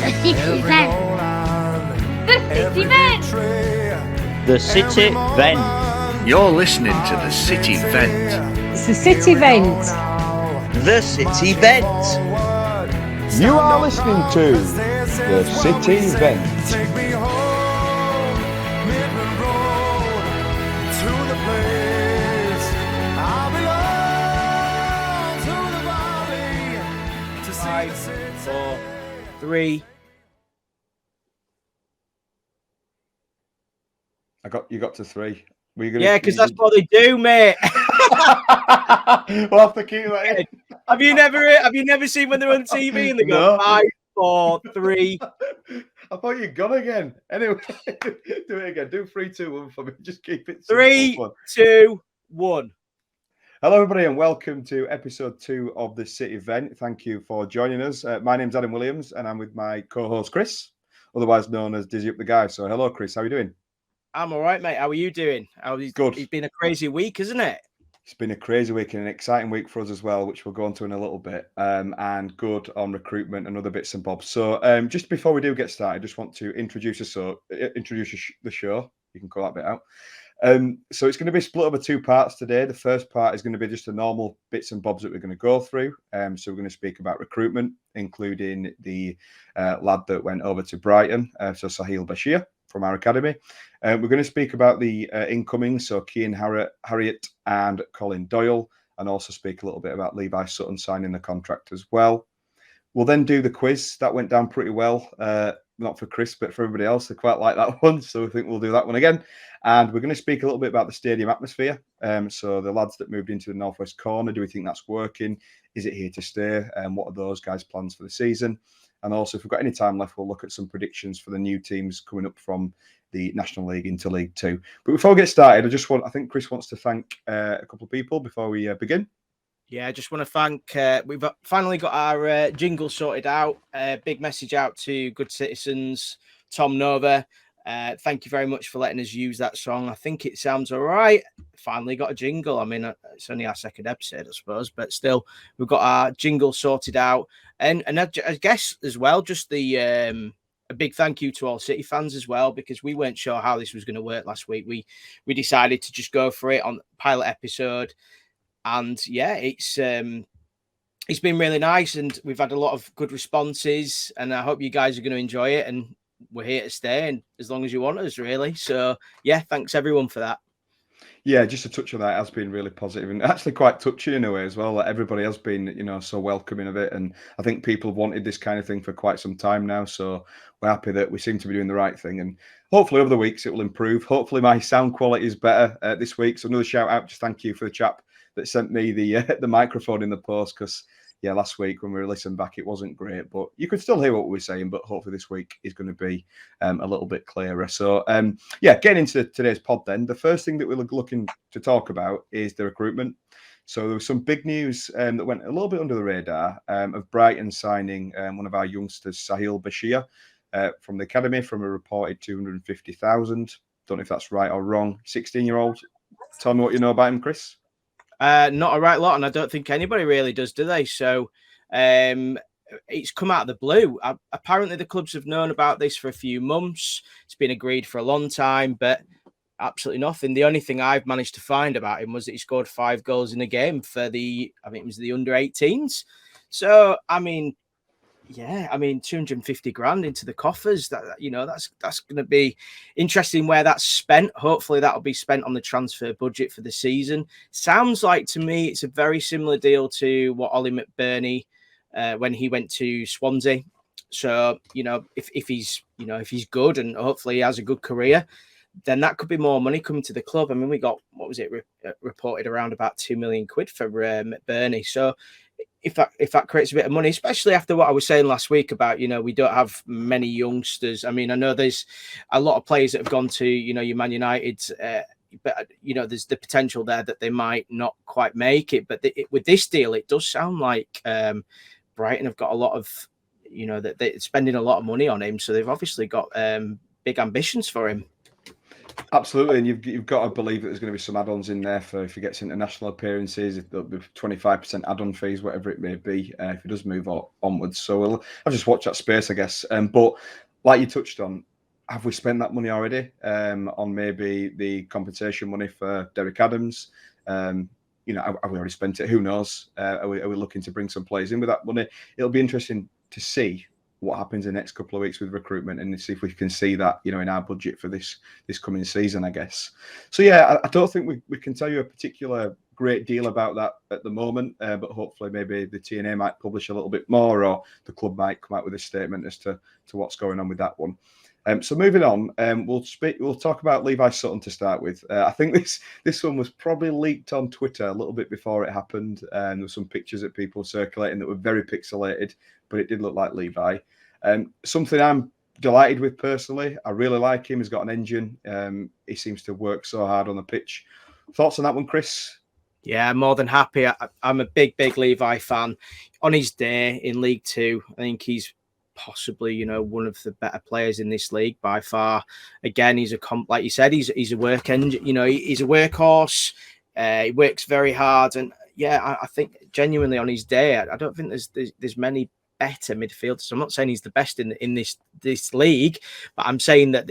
The City Vent. The City Vent. The City Vent. You're listening to The City Vent. It's the City Vent. The City Vent. You are listening to The City Vent. Four, three. You got to three. Yeah, because that's what they do, mate. We'll have to keep that in. Have you never seen when they're on TV and they go 5, 4, 3? I thought you'd gone again. Anyway, do it again. Do 3, 2, 1 for me. Just keep it simple. 3, 2, 1. Hello, everybody, and welcome to episode 2 of the City Vent. Thank you for joining us. My name's Adam Williams, and I'm with my co-host Chris, otherwise known as Dizzy Up the Guy. So, hello, Chris. How are you doing? I'm all right, mate. How are you doing? Good. It's been a crazy week, isn't it? It's been a crazy week and an exciting week for us as well, which we'll go into in a little bit, and good on recruitment and other bits and bobs. So just before we do get started, I just want to introduce the show. You can call that bit out. So it's going to be split over 2 parts today. The first part is going to be just the normal bits and bobs that we're going to go through. So we're going to speak about recruitment, including the lad that went over to Brighton, so Sahil Bashir from our academy. We're going to speak about the incoming, so Cian Harriott and Colin Doyle, and also speak a little bit about Levi Sutton signing the contract as well. We'll then do the quiz. That went down pretty well. Not for Chris, but for everybody else. They quite like that one, so I think we'll do that one again. And we're going to speak a little bit about the stadium atmosphere. So the lads that moved into the northwest corner, do we think that's working? Is it here to stay? And what are those guys' plans for the season? And also, if we've got any time left, we'll look at some predictions for the new teams coming up from the National League into League Two. But before we get started, I think Chris wants to thank a couple of people before we begin. Yeah, I just want to thank, we've finally got our jingle sorted out. Big message out to Good Citizens, Tom Nova. Thank you very much for letting us use that song. I think it sounds all right. Finally got a jingle. I mean, it's only our second episode, I suppose, but still, we've got our jingle sorted out. And I guess as well, just a big thank you to all City fans as well, because we weren't sure how this was going to work last week. We decided to just go for it on the pilot episode. And yeah, it's been really nice, and we've had a lot of good responses, and I hope you guys are going to enjoy it, and we're here to stay and as long as you want us, really. So yeah, thanks everyone for that. Yeah, just to touch on that, it has been really positive and actually quite touching in a way as well. Like everybody has been, so welcoming of it, and I think people have wanted this kind of thing for quite some time now. So we're happy that we seem to be doing the right thing, and hopefully over the weeks it will improve. Hopefully my sound quality is better this week. So another shout out, just thank you for the chap that sent me the microphone in the post, because last week when we were listening back, it wasn't great, but you could still hear what we were saying. But hopefully this week is going to be a little bit clearer. So getting into today's pod then, the first thing that we're looking to talk about is the recruitment. So there was some big news that went a little bit under the radar of Brighton signing one of our youngsters, Sahil Bashir, from the academy, from a reported 250,000. Don't know if that's right or wrong. 16-year-old. Tell me what you know about him, Chris. Not a right lot, and I don't think anybody really does, do they? So it's come out of the blue. Apparently the clubs have known about this for a few months. It's been agreed for a long time, but absolutely nothing. The only thing I've managed to find about him was that he scored 5 goals in a game for I think it was the under-18s. So I mean, 250 grand into the coffers. That's going to be interesting where that's spent. Hopefully that'll be spent on the transfer budget for the season. Sounds like to me it's a very similar deal to what Ollie McBurney when he went to Swansea. So if he's good and hopefully he has a good career, then that could be more money coming to the club. I mean, we got, what was it, reported around about £2 million for McBurney. So if that creates a bit of money, especially after what I was saying last week about, we don't have many youngsters. I mean, I know there's a lot of players that have gone to, your Man United, but, there's the potential there that they might not quite make it. But with this deal, it does sound like Brighton have got a lot of, that they're spending a lot of money on him. So they've obviously got big ambitions for him. Absolutely, and you've got to believe that there's going to be some add-ons in there for if he gets international appearances, if there'll be 25% add-on fees, whatever it may be, if he does move onwards. So I'll just watch that space, I guess. But like you touched on, have we spent that money already on maybe the compensation money for Derek Adams? Have we already spent it? Who knows? Are we looking to bring some players in with that money? It'll be interesting to see what happens in the next couple of weeks with recruitment and see if we can see that, in our budget for this coming season, I guess. So, yeah, I don't think we can tell you a particular great deal about that at the moment, but hopefully maybe the TNA might publish a little bit more, or the club might come out with a statement as to what's going on with that one. So moving on, we'll talk about Levi Sutton to start with. I think this one was probably leaked on Twitter a little bit before it happened, and there were some pictures that people circulating that were very pixelated, but it did look like Levi. Something I'm delighted with personally. I really like him. He's got an engine. He seems to work so hard on the pitch. Thoughts on that one, Chris? Yeah, more than happy. I'm a big Levi fan. On his day in League Two, I think he's possibly, one of the better players in this league by far. Again, he's like you said, he's a work engine. He's a workhorse. He works very hard, and yeah, I think genuinely on his day, I don't think there's many better midfielders. I'm not saying he's the best in this league, but I'm saying that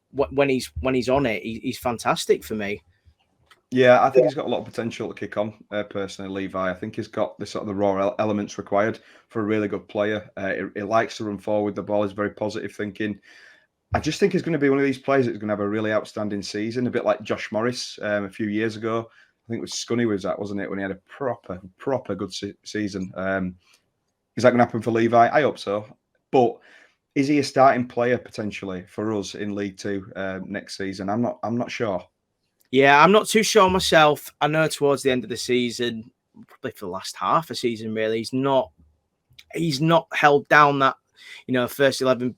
when he's on it, he's fantastic for me. Yeah, I think he's got a lot of potential to kick on. Personally, Levi, I think he's got the sort of the raw elements required for a really good player. He likes to run forward the ball. He's very positive thinking. I just think he's going to be one of these players that's going to have a really outstanding season, a bit like Josh Morris a few years ago. I think it was Scunny was that, wasn't it, when he had a proper good season. Is that going to happen for Levi? I hope so. But is he a starting player potentially for us in League Two next season? I'm not sure. Yeah, I'm not too sure myself. I know towards the end of the season, probably for the last half a season, really, he's not held down that first 11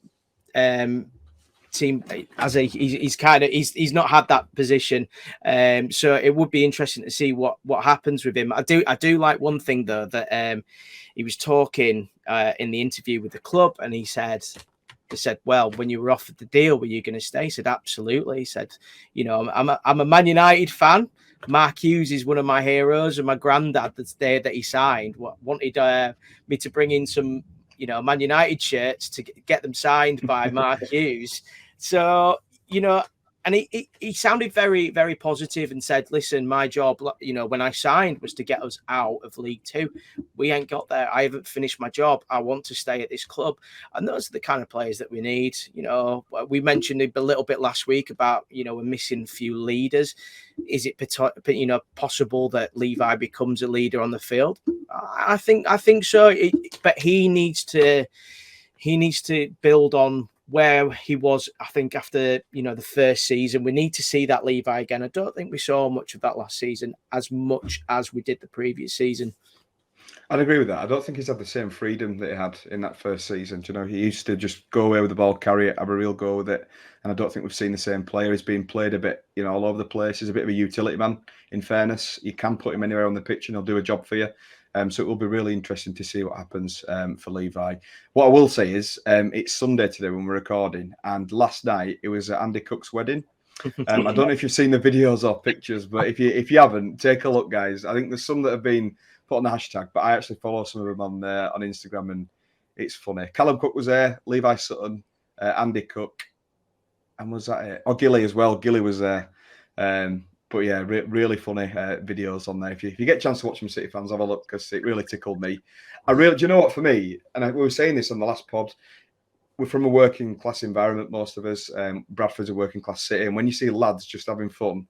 team as he's not had that position. So it would be interesting to see what happens with him. I do like one thing though, that he was talking in the interview with the club, and he said, well, when you were offered the deal, were you going to stay? He said, absolutely. He said, I'm a Man United fan. Mark Hughes is one of my heroes, and my granddad, the day that he signed, wanted me to bring in some, Man United shirts to get them signed by Mark Hughes. So, and he sounded very, very positive and said, listen, my job, when I signed was to get us out of League Two. We ain't got there. I haven't finished my job. I want to stay at this club. And those are the kind of players that we need. We mentioned a little bit last week about, we're missing a few leaders. Is it, possible that Levi becomes a leader on the field? I think so. But he needs to build on where he was, I think, after the first season. We need to see that Levi again. I don't think we saw much of that last season as much as we did the previous season. I'd agree with that. I don't think he's had the same freedom that he had in that first season. He used to just go away with the ball, carry it, have a real go with it. And I don't think we've seen the same player. He's being played a bit, all over the place. He's a bit of a utility man, in fairness. You can put him anywhere on the pitch and he'll do a job for you. So it will be really interesting to see what happens for Levi. What I will say is it's Sunday today when we're recording, and last night it was Andy Cook's wedding. I don't know if you've seen the videos or pictures, but if you haven't, take a look, guys. I think there's some that have been put on the hashtag, but I actually follow some of them on Instagram, and it's funny. Callum Cook was there, Levi Sutton, Andy Cook, and was that it? Oh, Gilly as well. Gilly was there. But yeah, really funny videos on there. If you get a chance to watch them, City fans, have a look, because it really tickled me. Do you know what, for me, and we were saying this on the last pod, we're from a working class environment, most of us. Bradford's a working class city, and when you see lads just having fun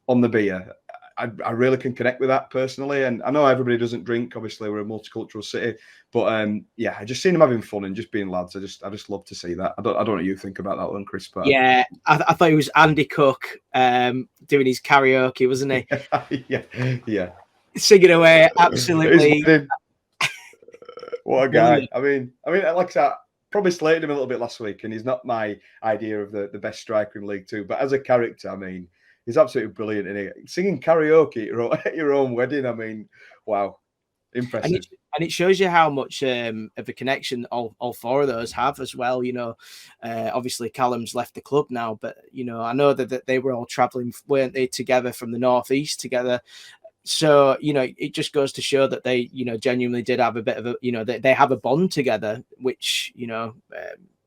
on the beer, I really can connect with that personally. And I know everybody doesn't drink. Obviously, we're a multicultural city, but yeah, I just seen them having fun and just being lads. I just love to see that. I don't know what you think about that one, Chris. But yeah, I thought it was Andy Cook doing his karaoke, wasn't he? yeah, singing away, absolutely. What a guy! I mean, like I said, probably slated him a little bit last week, and he's not my idea of the best striker in League Two. But as a character, I mean, he's absolutely brilliant. And singing karaoke at your own wedding, I mean, wow. Impressive. And it shows you how much of a connection all four of those have as well. Obviously Callum's left the club now, but I know that they were all traveling, weren't they, together from the northeast together. So it just goes to show that they genuinely did have a bit of a they have a bond together, which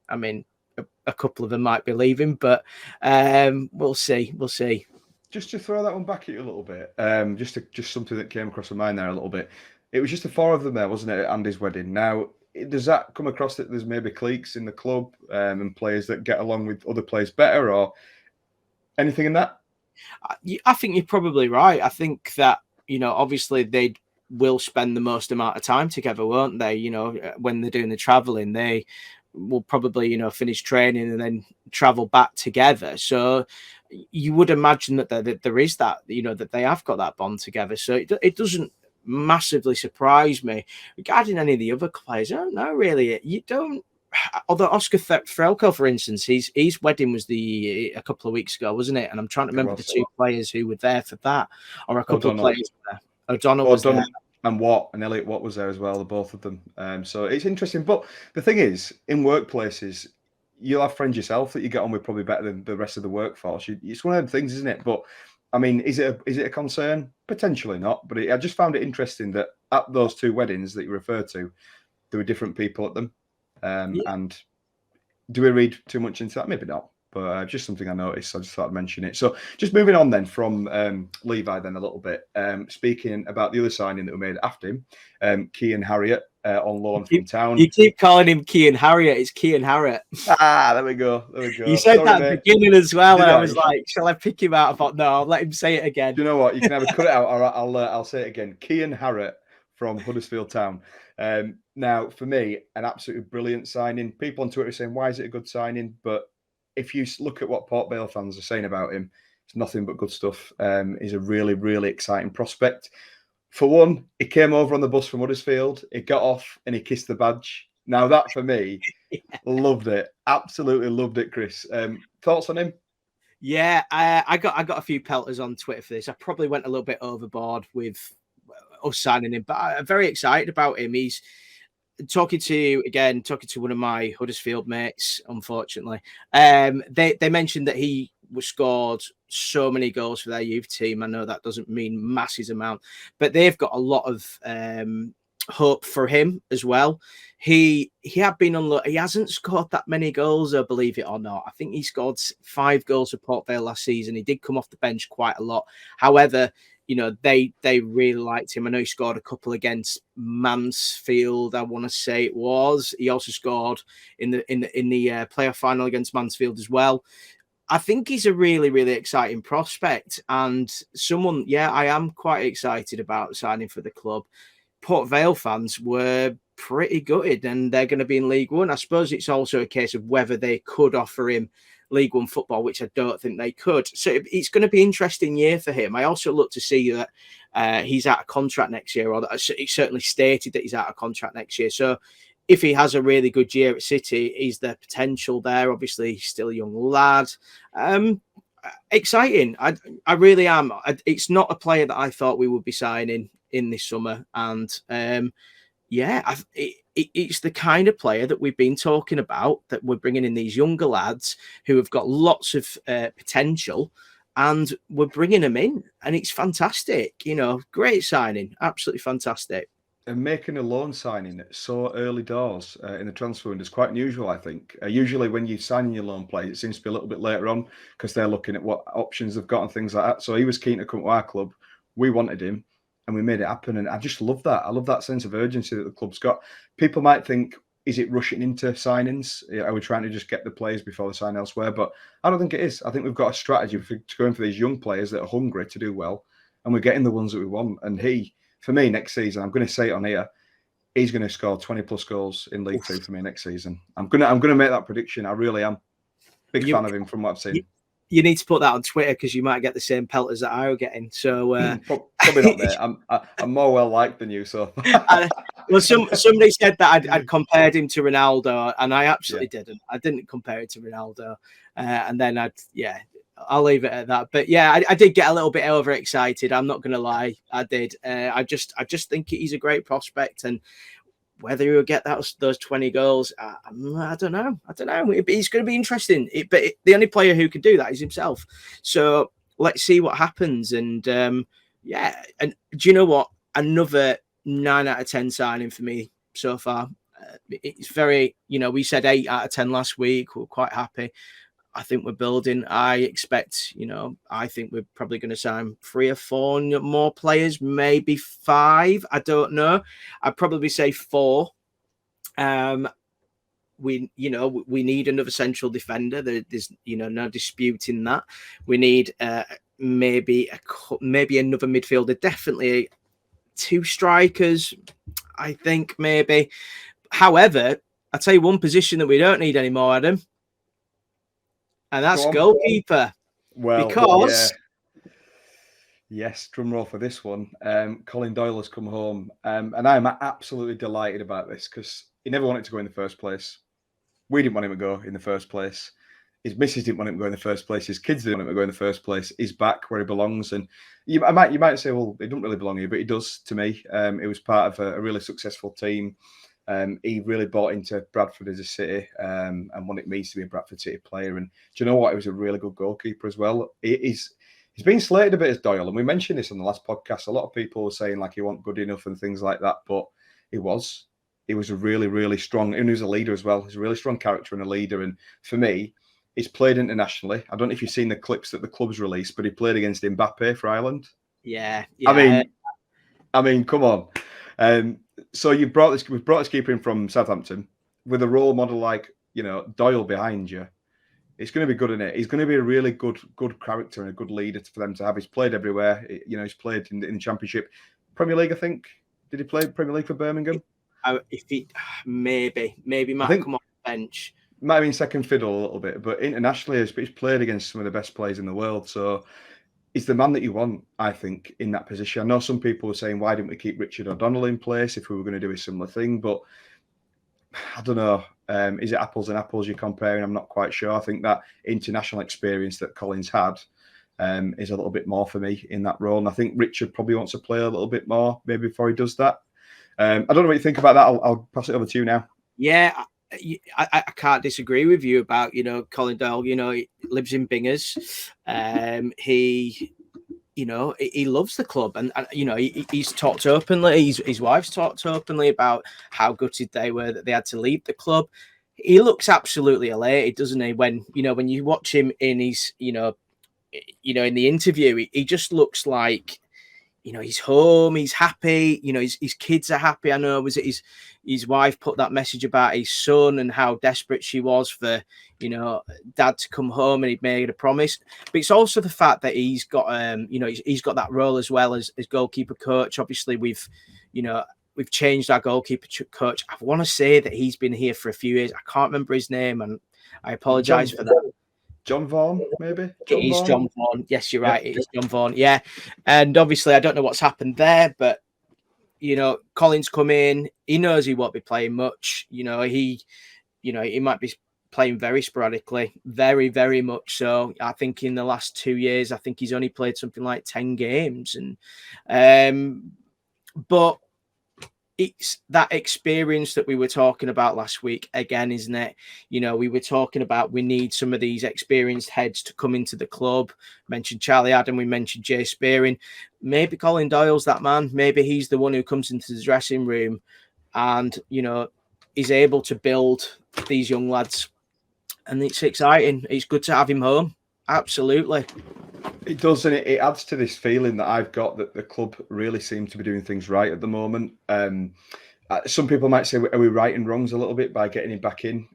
I mean a couple of them might be leaving, but we'll see. Just to throw that one back at you a little bit, just something that came across my mind there a little bit. It was just the four of them there, wasn't it, at Andy's wedding? Now, does that come across that there's maybe cliques in the club and players that get along with other players better, or anything in that? I think you're probably right. I think that obviously they will spend the most amount of time together, won't they? When they're doing the traveling, they will probably finish training and then travel back together. So you would imagine that there is that that they have got that bond together. So it doesn't massively surprise me regarding any of the other players. I don't know, really. You don't. Although Oscar Frelko, for instance, his wedding was a couple of weeks ago, wasn't it? And I'm trying to remember the two players who were there for that, or a couple of players there. O'Donnell was there. And Elliot Watt was there as well, the both of them. So it's interesting. But the thing is, in workplaces, you'll have friends yourself that you get on with probably better than the rest of the workforce. It's one of them things, isn't it? But I mean, is it a concern? Potentially not. But I just found it interesting that at those two weddings that you referred to, there were different people at them. And do we read too much into that? Maybe not. But just something I noticed. I just thought I'd mention it. So just moving on then from Levi then a little bit. Speaking about the other signing that we made after him, Kean Harriet on loan from town. You keep calling him Kean Harriet. It's Kean Harriet. There we go. You said that at the beginning as well, and I was like, shall I pick him out? I thought, no, I'll let him say it again. Do you know what? You can either cut it out or I'll say it again. Kean Harriet from Huddersfield Town. Now, for me, an absolutely brilliant signing. People on Twitter are saying, why is it a good signing? But if you look at what Port Vale fans are saying about him, it's nothing but good stuff. He's a really, really exciting prospect. For one, he came over on the bus from Huddersfield. He got off and he kissed the badge. Now that, for me, loved it. Absolutely loved it, Chris. Thoughts on him? Yeah, I got a few pelters on Twitter for this. I probably went a little bit overboard with us signing him, but I'm very excited about him. He's talking to one of my Huddersfield mates, unfortunately. They mentioned that he scored so many goals for their youth team. I know that doesn't mean massive amount, but they've got a lot of hope for him as well. He had been on. He hasn't scored that many goals, though, believe it or not. I think he scored 5 goals for Port Vale last season. He did come off the bench quite a lot. However, they really liked him. I know he scored a couple against Mansfield, I want to say it was. He also scored in the playoff final against Mansfield as well. I think he's a really, really exciting prospect and someone, I am quite excited about signing for the club. Port Vale fans were pretty gutted and they're going to be in League One. I suppose it's also a case of whether they could offer him League One football, which I don't think they could. So it's going to be an interesting year for him. I also look to see that he's out of contract next year, or that it's certainly stated that he's out of contract next year. So if he has a really good year at City, is there potential there? Obviously, he's still a young lad. Exciting. I really am. It's not a player that I thought we would be signing in this summer. And it's the kind of player that we've been talking about, that we're bringing in these younger lads who have got lots of potential, and we're bringing them in, and it's fantastic. Great signing, absolutely fantastic. And making a loan signing so early doors in the transfer window is quite unusual, I think. Usually when you're signing your loan players, it seems to be a little bit later on because they're looking at what options they've got and things like that. So he was keen to come to our club. We wanted him and we made it happen. And I just love that. I love that sense of urgency that the club's got. People might think, is it rushing into signings? Are we trying to just get the players before they sign elsewhere? But I don't think it is. I think we've got a strategy to go in for these young players that are hungry to do well. And we're getting the ones that we want. And for me, next season, I'm going to say it on here, he's going to score 20 plus goals in League Two for me next season. I'm going to make that prediction. I really am. Big fan of him from what I've seen. You need to put that on Twitter because you might get the same pelters that I were getting. So probably not there. I'm more well liked than you. So well, somebody said that I'd compared him to Ronaldo, and I absolutely didn't. I didn't compare it to Ronaldo. And then I'll leave it at that. But yeah, I did get a little bit overexcited. I'm not going to lie, I did. I just think he's a great prospect, and whether he'll get those 20 goals, I don't know. It's going to be interesting. The only player who can do that is himself. So let's see what happens. And yeah, and do you know what? Another 9 out of 10 signing for me so far. It's very, we said 8 out of 10 last week. We're quite happy. I think we're building. I expect, I think we're probably going to sign 3 or 4 more players, maybe 5. I don't know. I'd probably say 4. We need another central defender. There's, no disputing that. We need maybe another midfielder. Definitely 2 strikers, I think, maybe. However, I'll tell you one position that we don't need anymore, Adam. And that's goalkeeper. Well, because yes, drum roll for this one. Colin Doyle has come home, and I'm absolutely delighted about this because he never wanted to go in the first place. We didn't want him to go in the first place. His missus didn't want him to go in the first place. His kids didn't want him to go in the first place. He's back where he belongs, and you might say, well, he doesn't really belong here, but he does to me. It was part of a really successful team. He really bought into Bradford as a city and what it means to be a Bradford City player. And do you know what? He was a really good goalkeeper as well. He's been slated a bit as Doyle, and we mentioned this on the last podcast. A lot of people were saying like he wasn't good enough and things like that, but he was. He was a really, really strong, and he was a leader as well. He's a really strong character and a leader. And for me, he's played internationally. I don't know if you've seen the clips that the clubs released, but he played against Mbappe for Ireland. Yeah. I mean, come on. So we've brought this keeper in from Southampton with a role model like Doyle behind you. It's going to be good, isn't it? He's going to be a really good character and a good leader for them to have. He's played everywhere. He's played in the Championship, Premier League. I think. Did he play Premier League for Birmingham? If he maybe might come off the bench. Might have been second fiddle a little bit, but internationally, he's played against some of the best players in the world. So he's the man that you want, I think, in that position. I know some people were saying, why didn't we keep Richard O'Donnell in place if we were going to do a similar thing? But I don't know. Is it apples and apples you're comparing? I'm not quite sure. I think that international experience that Colin's had is a little bit more for me in that role. And I think Richard probably wants to play a little bit more maybe before he does that. I don't know what you think about that. I'll pass it over to you now. Yeah, I can't disagree with you about, Colin Doyle. He lives in Bingers. He loves the club, and he's talked openly. His wife's talked openly about how gutted they were that they had to leave the club. He looks absolutely elated, doesn't he? When you watch him in his, in the interview, he just looks like, he's home, he's happy, his kids are happy. I know, was it his wife put that message about his son and how desperate she was for, dad to come home, and he'd made a promise. But it's also the fact that he's got, he's got that role as well as goalkeeper coach. Obviously, we've changed our goalkeeper coach. I want to say that he's been here for a few years. I can't remember his name, and I apologise for that. John Vaughan, maybe? John Vaughan. Yes, you're right. It is John Vaughan. Yeah. And obviously, I don't know what's happened there, but, Colin's come in. He knows he won't be playing much. He might be playing very sporadically, very, very much so. I think in the last 2 years, I think he's only played something like 10 games. But it's that experience that we were talking about last week again, isn't it? We were talking about we need some of these experienced heads to come into the club. Mentioned Charlie Adam, we mentioned Jay Spearing. Maybe Colin Doyle's that man. Maybe he's the one who comes into the dressing room and, is able to build these young lads. And it's exciting. It's good to have him home. Absolutely. It does, and it adds to this feeling that I've got that the club really seem to be doing things right at the moment. Some people might say, are we righting wrongs a little bit by getting him back in?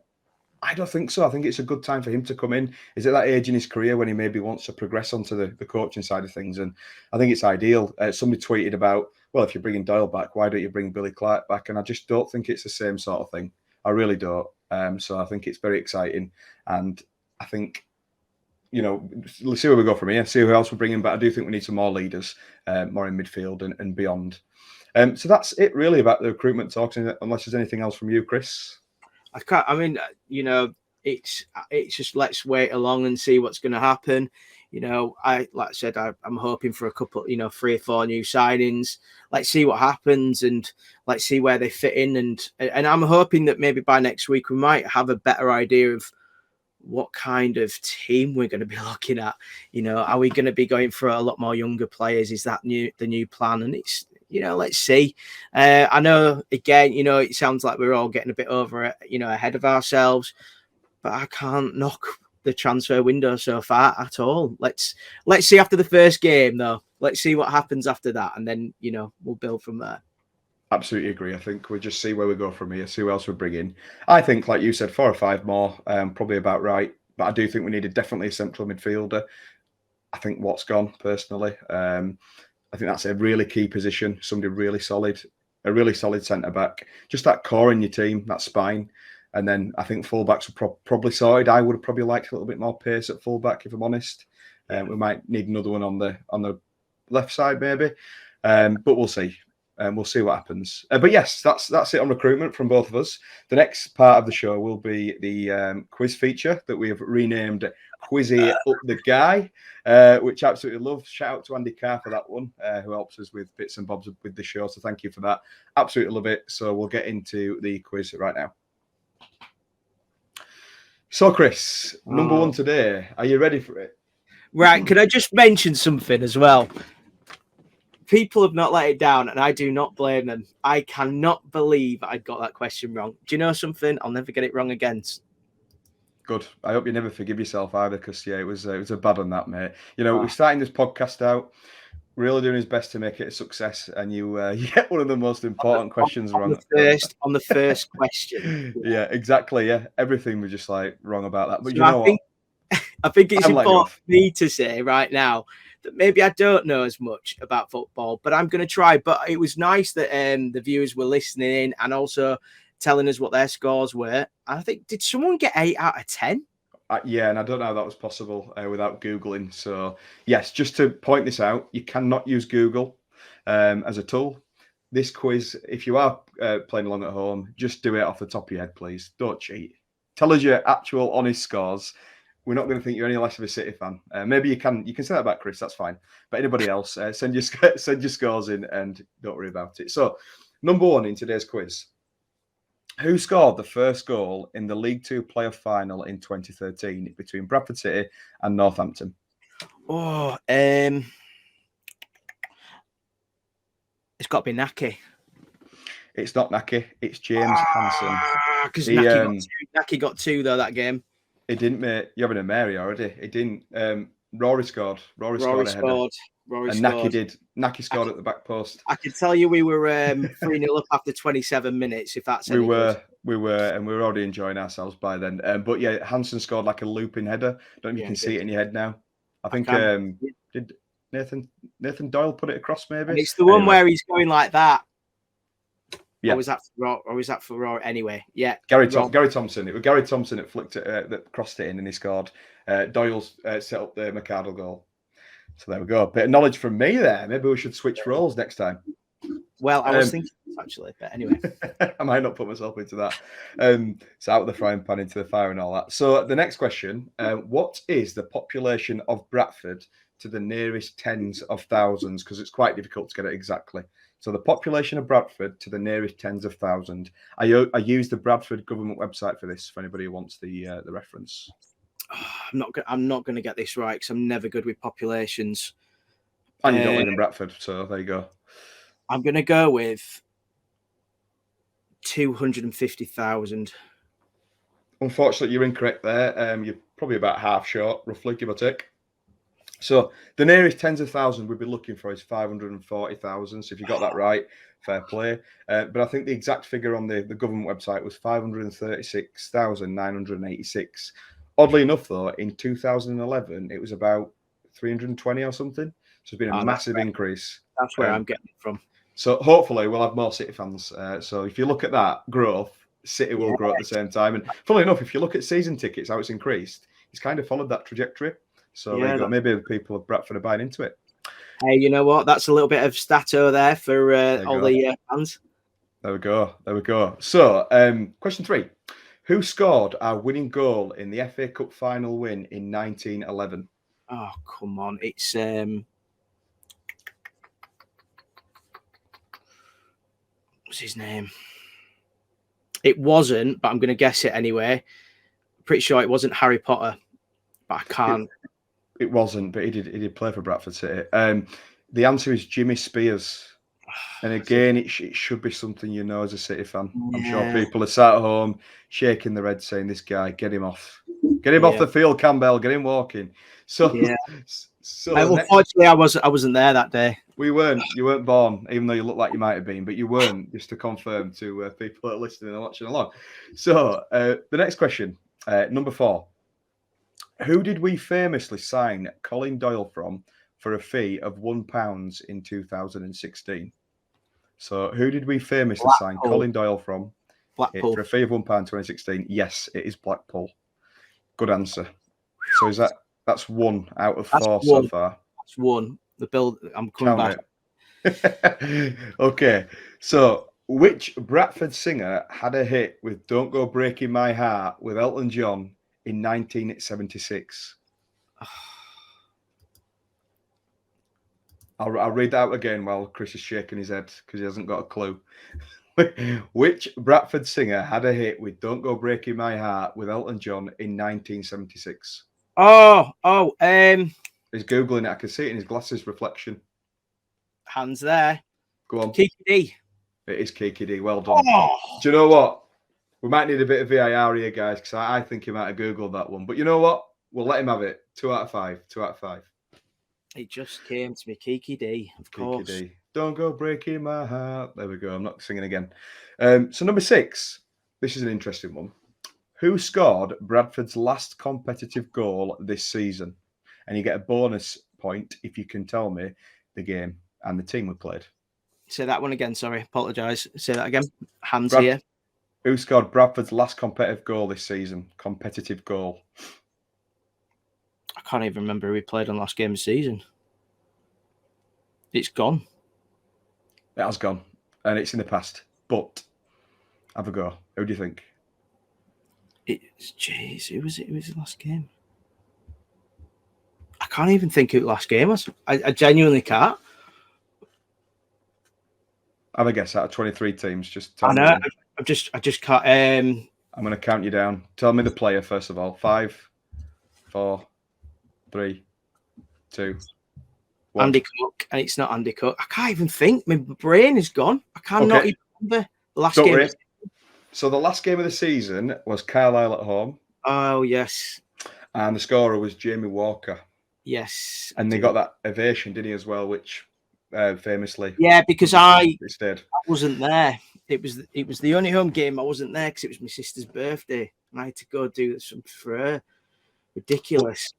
I don't think so. I think it's a good time for him to come in. He's at that age in his career when he maybe wants to progress onto the coaching side of things, and I think it's ideal. Somebody tweeted about, well, if you're bringing Doyle back, why don't you bring Billy Clark back? And I just don't think it's the same sort of thing. I really don't. So I think it's very exciting, and I think, let's see where we go from here, see who else we're bringing, but I do think we need some more leaders, more in midfield and beyond. So that's it really about the recruitment talks, unless there's anything else from you, Chris. it's just let's wait along and see what's going to happen. Like I said, I'm hoping for a couple, 3 or 4 new signings. Let's see what happens and let's see where they fit in. And I'm hoping that maybe by next week we might have a better idea of what kind of team we're going to be looking at. Are we going to be going for a lot more younger players? Is that the new plan? And it's, let's see. I know, again, it sounds like we're all getting a bit over it, ahead of ourselves, but I can't knock the transfer window so far at all. Let's see after the first game, though. Let's see what happens after that, and then we'll build from there. Absolutely agree. I think we'll just see where we go from here, see who else we bring in. I think, like you said, 4 or 5 more, probably about right. But I do think we needed definitely a central midfielder. I think Watt's gone, personally. I think that's a really key position, somebody really solid, a really solid centre-back. Just that core in your team, that spine. And then I think fullbacks are probably sorted. I would have probably liked a little bit more pace at fullback, if I'm honest. We might need another one on the left side, maybe. But we'll see. We'll see what happens. But yes, that's it on recruitment from both of us. The next part of the show will be the quiz feature that we have renamed Quizzy Up the Guy, which I absolutely love. Shout out to Andy Carr for that one, who helps us with bits and bobs with the show. So thank you for that. Absolutely love it. So we'll get into the quiz right now. So, Chris, number 1 today. Are you ready for it? Right. Can I just mention something as well? People have not let it down, and I do not blame them. I cannot believe I got that question wrong. Do you know something? I'll never get it wrong again. Good. I hope you never forgive yourself either, because it was a bad one, that, mate. We're starting this podcast out, really doing his best to make it a success, and you get one of the most important questions wrong. On the first question. Yeah, exactly. Yeah, everything was just wrong about that. But so I think it's important for me to say right now that maybe I don't know as much about football, but I'm going to try. But it was nice that the viewers were listening in and also telling us what their scores were. I think, did someone get 8 out of 10? Yeah, and I don't know how that was possible without Googling. So, yes, just to point this out, you cannot use Google as a tool. This quiz, if you are playing along at home, just do it off the top of your head, please. Don't cheat. Tell us your actual honest scores. We're not going to think you're any less of a City fan. Maybe you can say that back, Chris. That's fine. But anybody else, send your scores in and don't worry about it. So, number 1 in today's quiz. Who scored the first goal in the League Two playoff final in 2013 between Bradford City and Northampton? It's got to be Naki. It's not Naki. It's James Hansen. Because Naki got 2 though that game. It didn't, mate. You're having a Mary already. It didn't. Rory scored. Rory scored a header. Naki scored at the back post. I can tell you we were 3-0 up after 27 minutes, if that's we were, and we were already enjoying ourselves by then. But yeah, Hansen scored like a looping header. Don't know if you can see it in your head now. I think did Nathan Doyle put it across maybe? And it's the one where he's going like that. Yeah. Or was that for Rory? Anyway, yeah. Gary Thompson. It was Gary Thompson that flicked it, that crossed it in, and he scored. Doyle's set up the McArdle goal. So there we go. Bit of knowledge from me there. Maybe we should switch roles next time. Well, I was thinking actually, but anyway. I might not put myself into that. It's out of the frying pan into the fire and all that. So the next question, what is the population of Bradford to the nearest tens of thousands? Because it's quite difficult to get it exactly. So the population of Bradford to the nearest tens of thousands. I use the Bradford government website for this, for anybody who wants the reference. I'm not going to get this right because I'm never good with populations. And you don't live in Bradford, so there you go. I'm going to go with 250,000. Unfortunately, you're incorrect there. You're probably about half short, roughly, give or take. So the nearest tens of thousands we'd be looking for is 540,000. So if you got that right, fair play. But I think the exact figure on the government website was 536,986. Oddly enough, though, in 2011, it was about 320 or something. So it's been a massive increase. That's where I'm getting it from. So hopefully we'll have more City fans. So if you look at that growth, City will grow at the same time. And funnily enough, if you look at season tickets, how it's increased, it's kind of followed that trajectory. So there you go. Maybe the people of Bradford are buying into it. Hey, you know what? That's a little bit of stato there for all the fans. There we go. So question 3. Who scored our winning goal in the FA Cup final win in 1911? Oh, come on. It's what's his name? It wasn't, but I'm going to guess it anyway. Pretty sure it wasn't Harry Potter, but I can't. It wasn't, but he did play for Bradford City. The answer is Jimmy Spears. And again, it should be something you know as a City fan. Yeah. I'm sure people are sat at home shaking their head saying, this guy, get him off. Get him off the field, Campbell. Get him walking. So, unfortunately, I wasn't there that day. You weren't born, even though you look like you might have been, but you weren't, just to confirm to people that are listening and watching along. So, the next question, number 4. Who did we famously sign Colin Doyle from for a fee of £1 in 2016? So, who did we famously sign Colin Doyle from Blackpool for a fee of £1 in 2016? Yes, it is Blackpool. Good answer. So, that's 1 out of 4 so far? That's 1. The build. I'm coming back. Okay. So, which Bradford singer had a hit with "Don't Go Breaking My Heart" with Elton John in 1976? I'll read that out again while Chris is shaking his head because he hasn't got a clue. Which Bradford singer had a hit with "Don't Go Breaking My Heart" with Elton John in 1976? He's Googling it. I can see it in his glasses reflection. Hands there. Go on. Kiki D. It is Kiki D. Well done. Do you know what? We might need a bit of VAR here, guys, because I think he might have Googled that one. But you know what? We'll let him have it. 2 out of 5. 2 out of 5. It just came to me. Kiki D, of course. Kiki D. Don't go breaking my heart. There we go. I'm not singing again. So number 6. This is an interesting one. Who scored Bradford's last competitive goal this season? And you get a bonus point if you can tell me the game and the team we played. Say that one again. Sorry. Apologise. Say that again. Hands here. Who scored Bradford's last competitive goal this season? Competitive goal. I can't even remember who we played on last game of the season. It's gone. It has gone. And it's in the past. But have a go. Who do you think? Jeez, who was it? Who was the last game? I can't even think who the last game was. I genuinely can't. Have a guess out of 23 teams. Just tell me. I just can't. I'm going to count you down. Tell me the player first of all. 5, 4, 3, 2, 1. Andy Cook, and it's not Andy Cook. I can't even think. My brain is gone. I cannot even remember the last game. So the last game of the season was Carlisle at home. Oh yes. And the scorer was Jamie Walker. Yes. And they got that ovation, didn't he, as well, which famously. Yeah, because I wasn't there. It was the only home game I wasn't there because it was my sister's birthday, and I had to go do something for her. Ridiculous.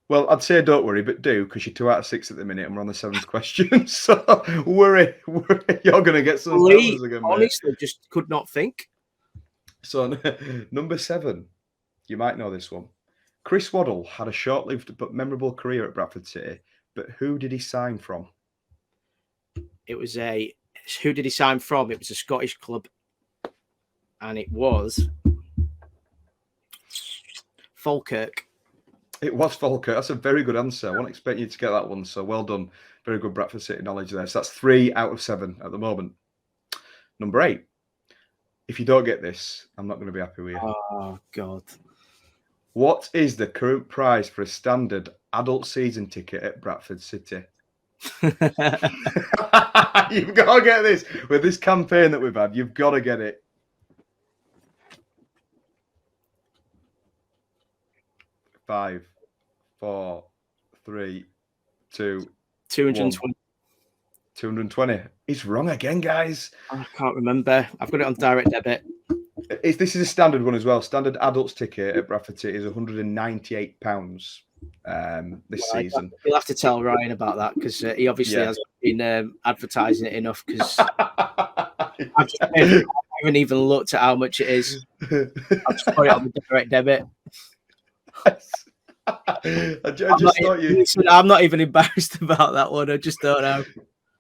Well, I'd say don't worry, but do, because you're 2 out of 6 at the minute, and we're on the 7th question. So worry. You're going to get some numbers again, mate. Honestly, just could not think. So number 7, you might know this one. Chris Waddle had a short-lived but memorable career at Bradford City, but who did he sign from? Who did he sign from? It was a Scottish club, and it was Falkirk. It was Falkirk. That's a very good answer. I wasn't expecting you to get that one, so well done. Very good Bradford City knowledge there. So that's 3 out of 7 at the moment. Number 8. If you don't get this, I'm not going to be happy with you. Oh, God. What is the current price for a standard adult season ticket at Bradford City? You've got to get this. With this campaign that we've had, you've got to get it. 5, 4, 3, 2, 220. 220. It's wrong again, guys. I can't remember. I've got it on direct debit. This is a standard one as well. Standard adults ticket at Bradford City is £198 this season. You'll have to tell Ryan about that because he obviously hasn't been advertising it enough because I haven't even looked at how much it is. I've just put it on the direct debit. I'm not even embarrassed about that one. I just don't know.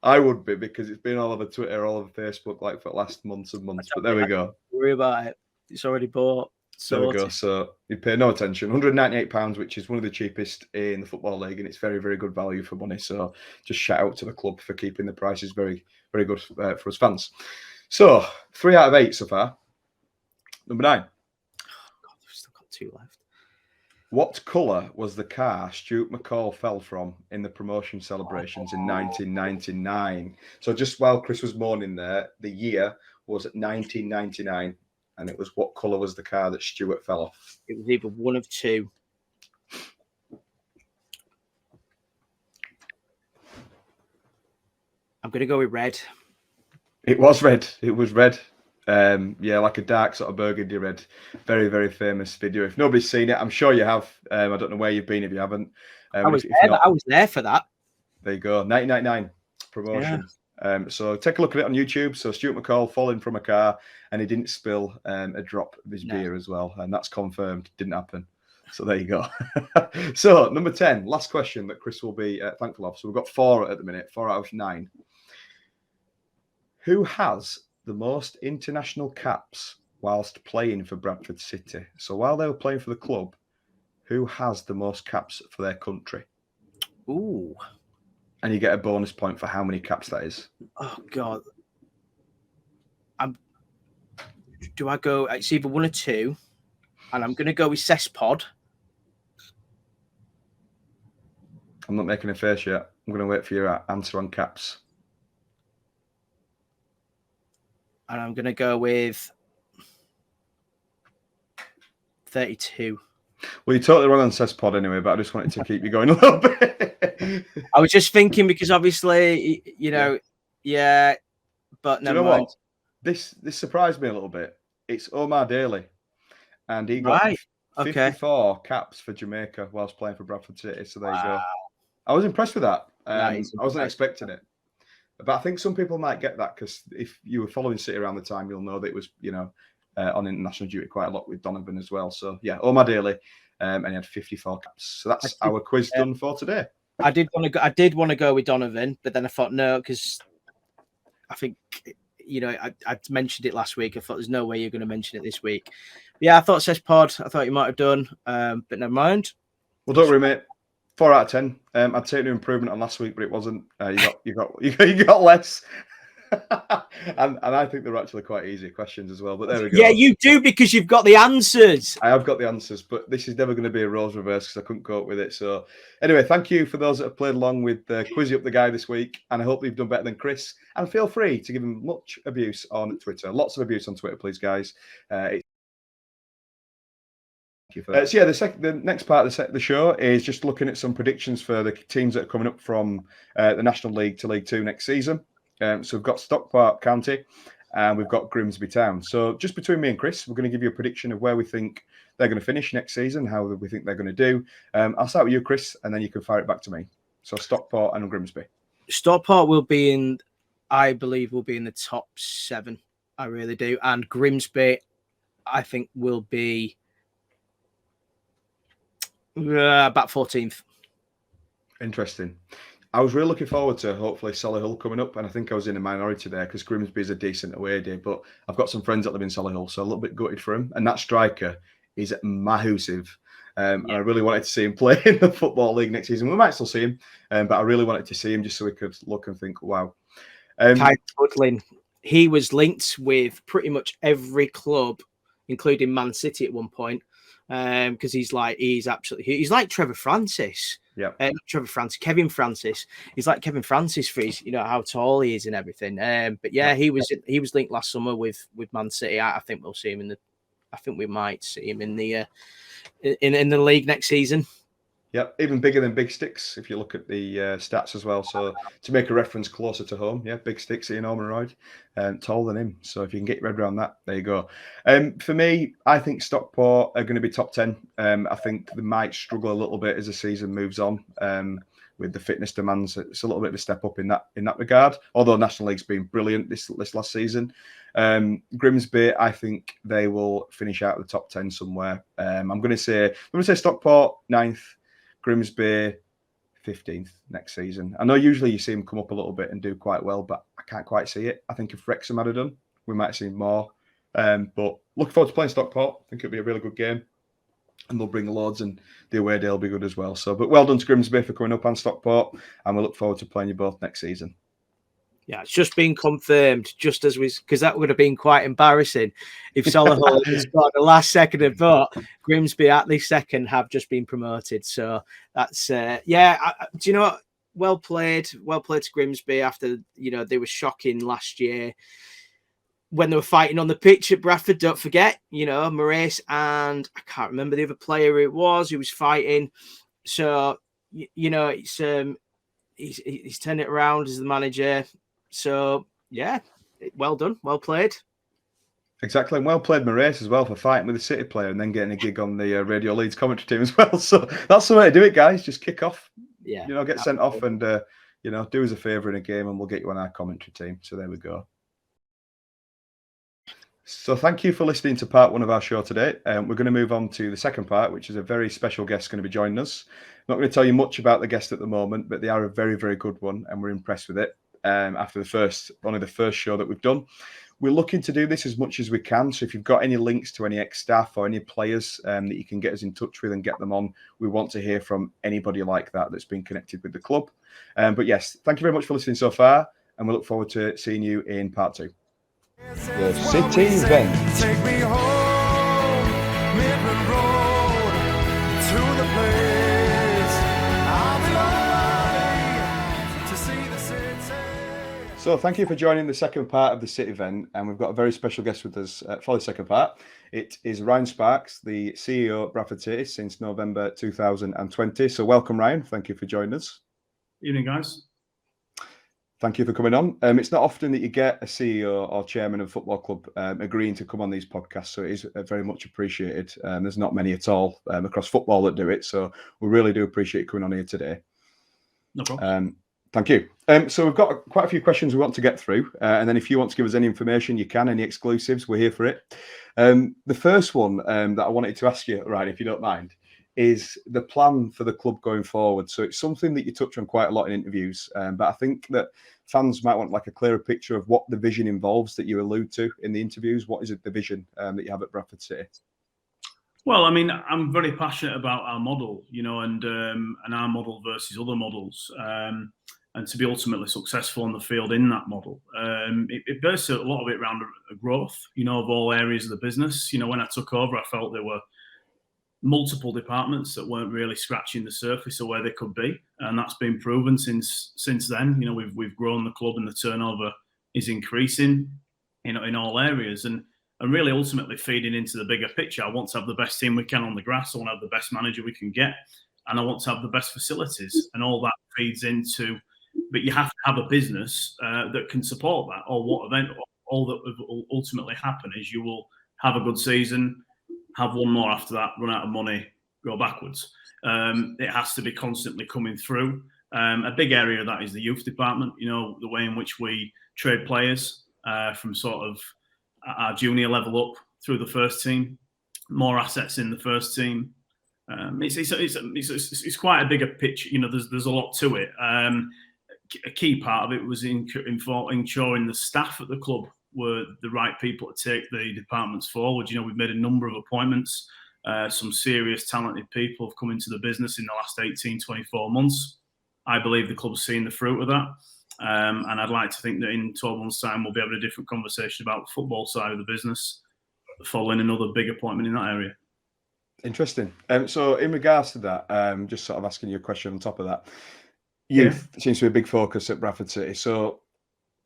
I would be because it's been all over Twitter, all over Facebook, like for the last months and months. But there we go. Don't worry about it. It's already bought. There we go. So you pay no attention. £198, which is one of the cheapest in the Football League, and it's very, very good value for money. So just shout out to the club for keeping the prices very, very good for us fans. So 3 out of 8 so far. Number 9. God, we've still got 2 left. What colour was the car Stuart McCall fell from in the promotion celebrations in 1999? So just while Chris was mourning there, the year was 1999. And it was, what colour was the car that Stuart fell off? It was either one of 2. I'm going to go with red. It was red. It was red. Yeah, like a dark sort of burgundy red. Very, very famous video. If nobody's seen it, I'm sure you have. I don't know where you've been if you haven't. I was there for that. There you go. 1999 promotion. Yeah. So take a look at it on YouTube. So Stuart McCall falling from a car, and he didn't spill a drop of his beer as well, and that's confirmed. Didn't happen. So there you go. So number 10, last question that Chris will be thankful of. So we've got 4 at the minute, 4 out of 9. Who has the most international caps whilst playing for Bradford City? So while they were playing for the club, who has the most caps for their country? Ooh. And you get a bonus point for how many caps that is. Oh, God. Do I go? It's either 1 or 2. And I'm going to go with Cesspod. I'm not making a face yet. I'm going to wait for your answer on caps. And I'm going to go with 32. Well, you're totally wrong on Cesspod anyway, but I just wanted to keep you going a little bit. I was just thinking because obviously, yeah, but no. Do you know what? This surprised me a little bit. It's Omar Daly, and he got 54 caps for Jamaica whilst playing for Bradford City. So there you go. I was impressed with that. I wasn't expecting it. But I think some people might get that because if you were following City around the time, you'll know that it was, on international duty quite a lot with Donovan as well. So, yeah, Omar Daly, and he had 54 caps. So that's our quiz done for today. I did want to go with Donovan, but then I thought no, because I think, I mentioned it last week. I thought there's no way you're going to mention it this week. But yeah, I thought Cesspod. I thought you might have done, but never mind. Well, don't worry, mate. 4 out of 10. I'd take an improvement on last week, but it wasn't. You got less. and I think they're actually quite easy questions as well. But there we go. Yeah, you do because you've got the answers. I have got the answers, but this is never going to be a roles reverse because I couldn't cope with it. So anyway, thank you for those that have played along with Quiz Up the Guy this week, and I hope you've done better than Chris. And feel free to give him much abuse on Twitter. Lots of abuse on Twitter, please, guys. So yeah, the next part of the show is just looking at some predictions for the teams that are coming up from the National League to League 2 next season. So we've got Stockport County and we've got Grimsby Town. So just between me and Chris, we're going to give you a prediction of where we think they're going to finish next season, how we think they're going to do. I'll start with you, Chris, and then you can fire it back to me. So Stockport and Grimsby. Stockport I believe will be in the top 7. I really do. And Grimsby, I think, will be about 14th. Interesting. I was really looking forward to hopefully Solihull coming up, and I think I was in a minority there because Grimsby is a decent away day, but I've got some friends that live in Solihull, so a little bit gutted for him. And that striker is massive. And I really wanted to see him play in the Football League next season. We might still see him, but I really wanted to see him just so we could look and think, wow. Kai Woodlin, he was linked with pretty much every club, including Man City at one point. Because he's like Trevor Francis. Yeah. Kevin Francis. He's like Kevin Francis for his, how tall he is and everything. But yeah, he was linked last summer with Man City. I think we'll see him we might see him in the league next season. Yeah, even bigger than Big Sticks if you look at the stats as well. So to make a reference closer to home, yeah, Big Sticks, Ian Ormerod, taller than him. So if you can get your head around that, there you go. For me, I think Stockport are going to be top 10. I think they might struggle a little bit as the season moves on with the fitness demands. It's a little bit of a step up in that regard. Although National League's been brilliant this last season. Grimsby, I think they will finish out of the top 10 somewhere. I'm going to say Stockport 9th. Grimsby 15th next season. I know usually you see him come up a little bit and do quite well, but I can't quite see it. I think if Wrexham had done, we might see more. But looking forward to playing Stockport. I think it'll be a really good game. And they'll bring the loads, and the away day will be good as well. So, but well done to Grimsby for coming up on Stockport, and we look forward to playing you both next season. Yeah, it's just been confirmed, just as because that would have been quite embarrassing if Solihull had scored the last second of vote. Grimsby at the second have just been promoted. So that's, do you know what? Well played to Grimsby after, they were shocking last year when they were fighting on the pitch at Bradford. Don't forget, Maurice and I can't remember the other player it was who was fighting. So, it's he's turned it around as the manager. So, yeah, well done. Well played. Exactly. And well played, Maurice, as well, for fighting with the City player and then getting a gig on the Radio Leeds commentary team as well. So that's the way to do it, guys. Just kick off. Yeah. Get sent off and, do us a favour in a game and we'll get you on our commentary team. So there we go. So thank you for listening to part one of our show today. We're going to move on to the second part, which is a very special guest going to be joining us. I'm not going to tell you much about the guest at the moment, but they are a very, very good one and we're impressed with it. After only the first show that we've done. We're looking to do this as much as we can. So if you've got any links to any ex-staff or any players that you can get us in touch with and get them on, we want to hear from anybody like that that's been connected with the club. But yes, thank you very much for listening so far, and we look forward to seeing you in part 2. The City Vent. Take me home, Midland Road, to the place I belong, to see the city. So thank you for joining the second part of the City Vent, and we've got a very special guest with us for the second part. It is Ryan Sparks, the CEO at Bradford City since November 2020. So welcome, Ryan. Thank you for joining us. Evening, guys. Thank you for coming on. It's not often that you get a CEO or chairman of a football club agreeing to come on these podcasts, so it is very much appreciated. There's not many at all across football that do it, so we really do appreciate you coming on here today. No problem. Thank you. So we've got quite a few questions we want to get through, and then if you want to give us any information, you can, any exclusives, we're here for it. The first one that I wanted to ask you, Ryan, if you don't mind, is the plan for the club going forward. So it's something that you touch on quite a lot in interviews, but I think that fans might want like a clearer picture of what the vision involves that you allude to in the interviews. What is it, the vision that you have at Bradford City? Well, I mean, I'm very passionate about our model, and our model versus other models, and to be ultimately successful on the field in that model. It bears a lot of it around a growth, of all areas of the business. When I took over, I felt there were multiple departments that weren't really scratching the surface of where they could be, and that's been proven since then. We've grown the club and the turnover is increasing, in all areas, and really ultimately feeding into the bigger picture. I want to have the best team we can on the grass. I want to have the best manager we can get, and I want to have the best facilities, and all that feeds into. But you have to have a business that can support that. Or what event? All that will ultimately happen is you will have a good season, have one more after that, run out of money, go backwards. It has to be constantly coming through. A big area of that is the youth department, the way in which we trade players from sort of our junior level up through the first team, more assets in the first team. It's quite a bigger picture. There's a lot to it. A key part of it was ensuring the staff at the club were the right people to take the departments forward. We've made a number of appointments. Some serious talented people have come into the business in the last 18, 24 months. I believe the club's seen the fruit of that. And I'd like to think that in 12 months' time, we'll be having a different conversation about the football side of the business following another big appointment in that area. Interesting. So in regards to that, just sort of asking you a question on top of that, youth seems to be a big focus at Bradford City. So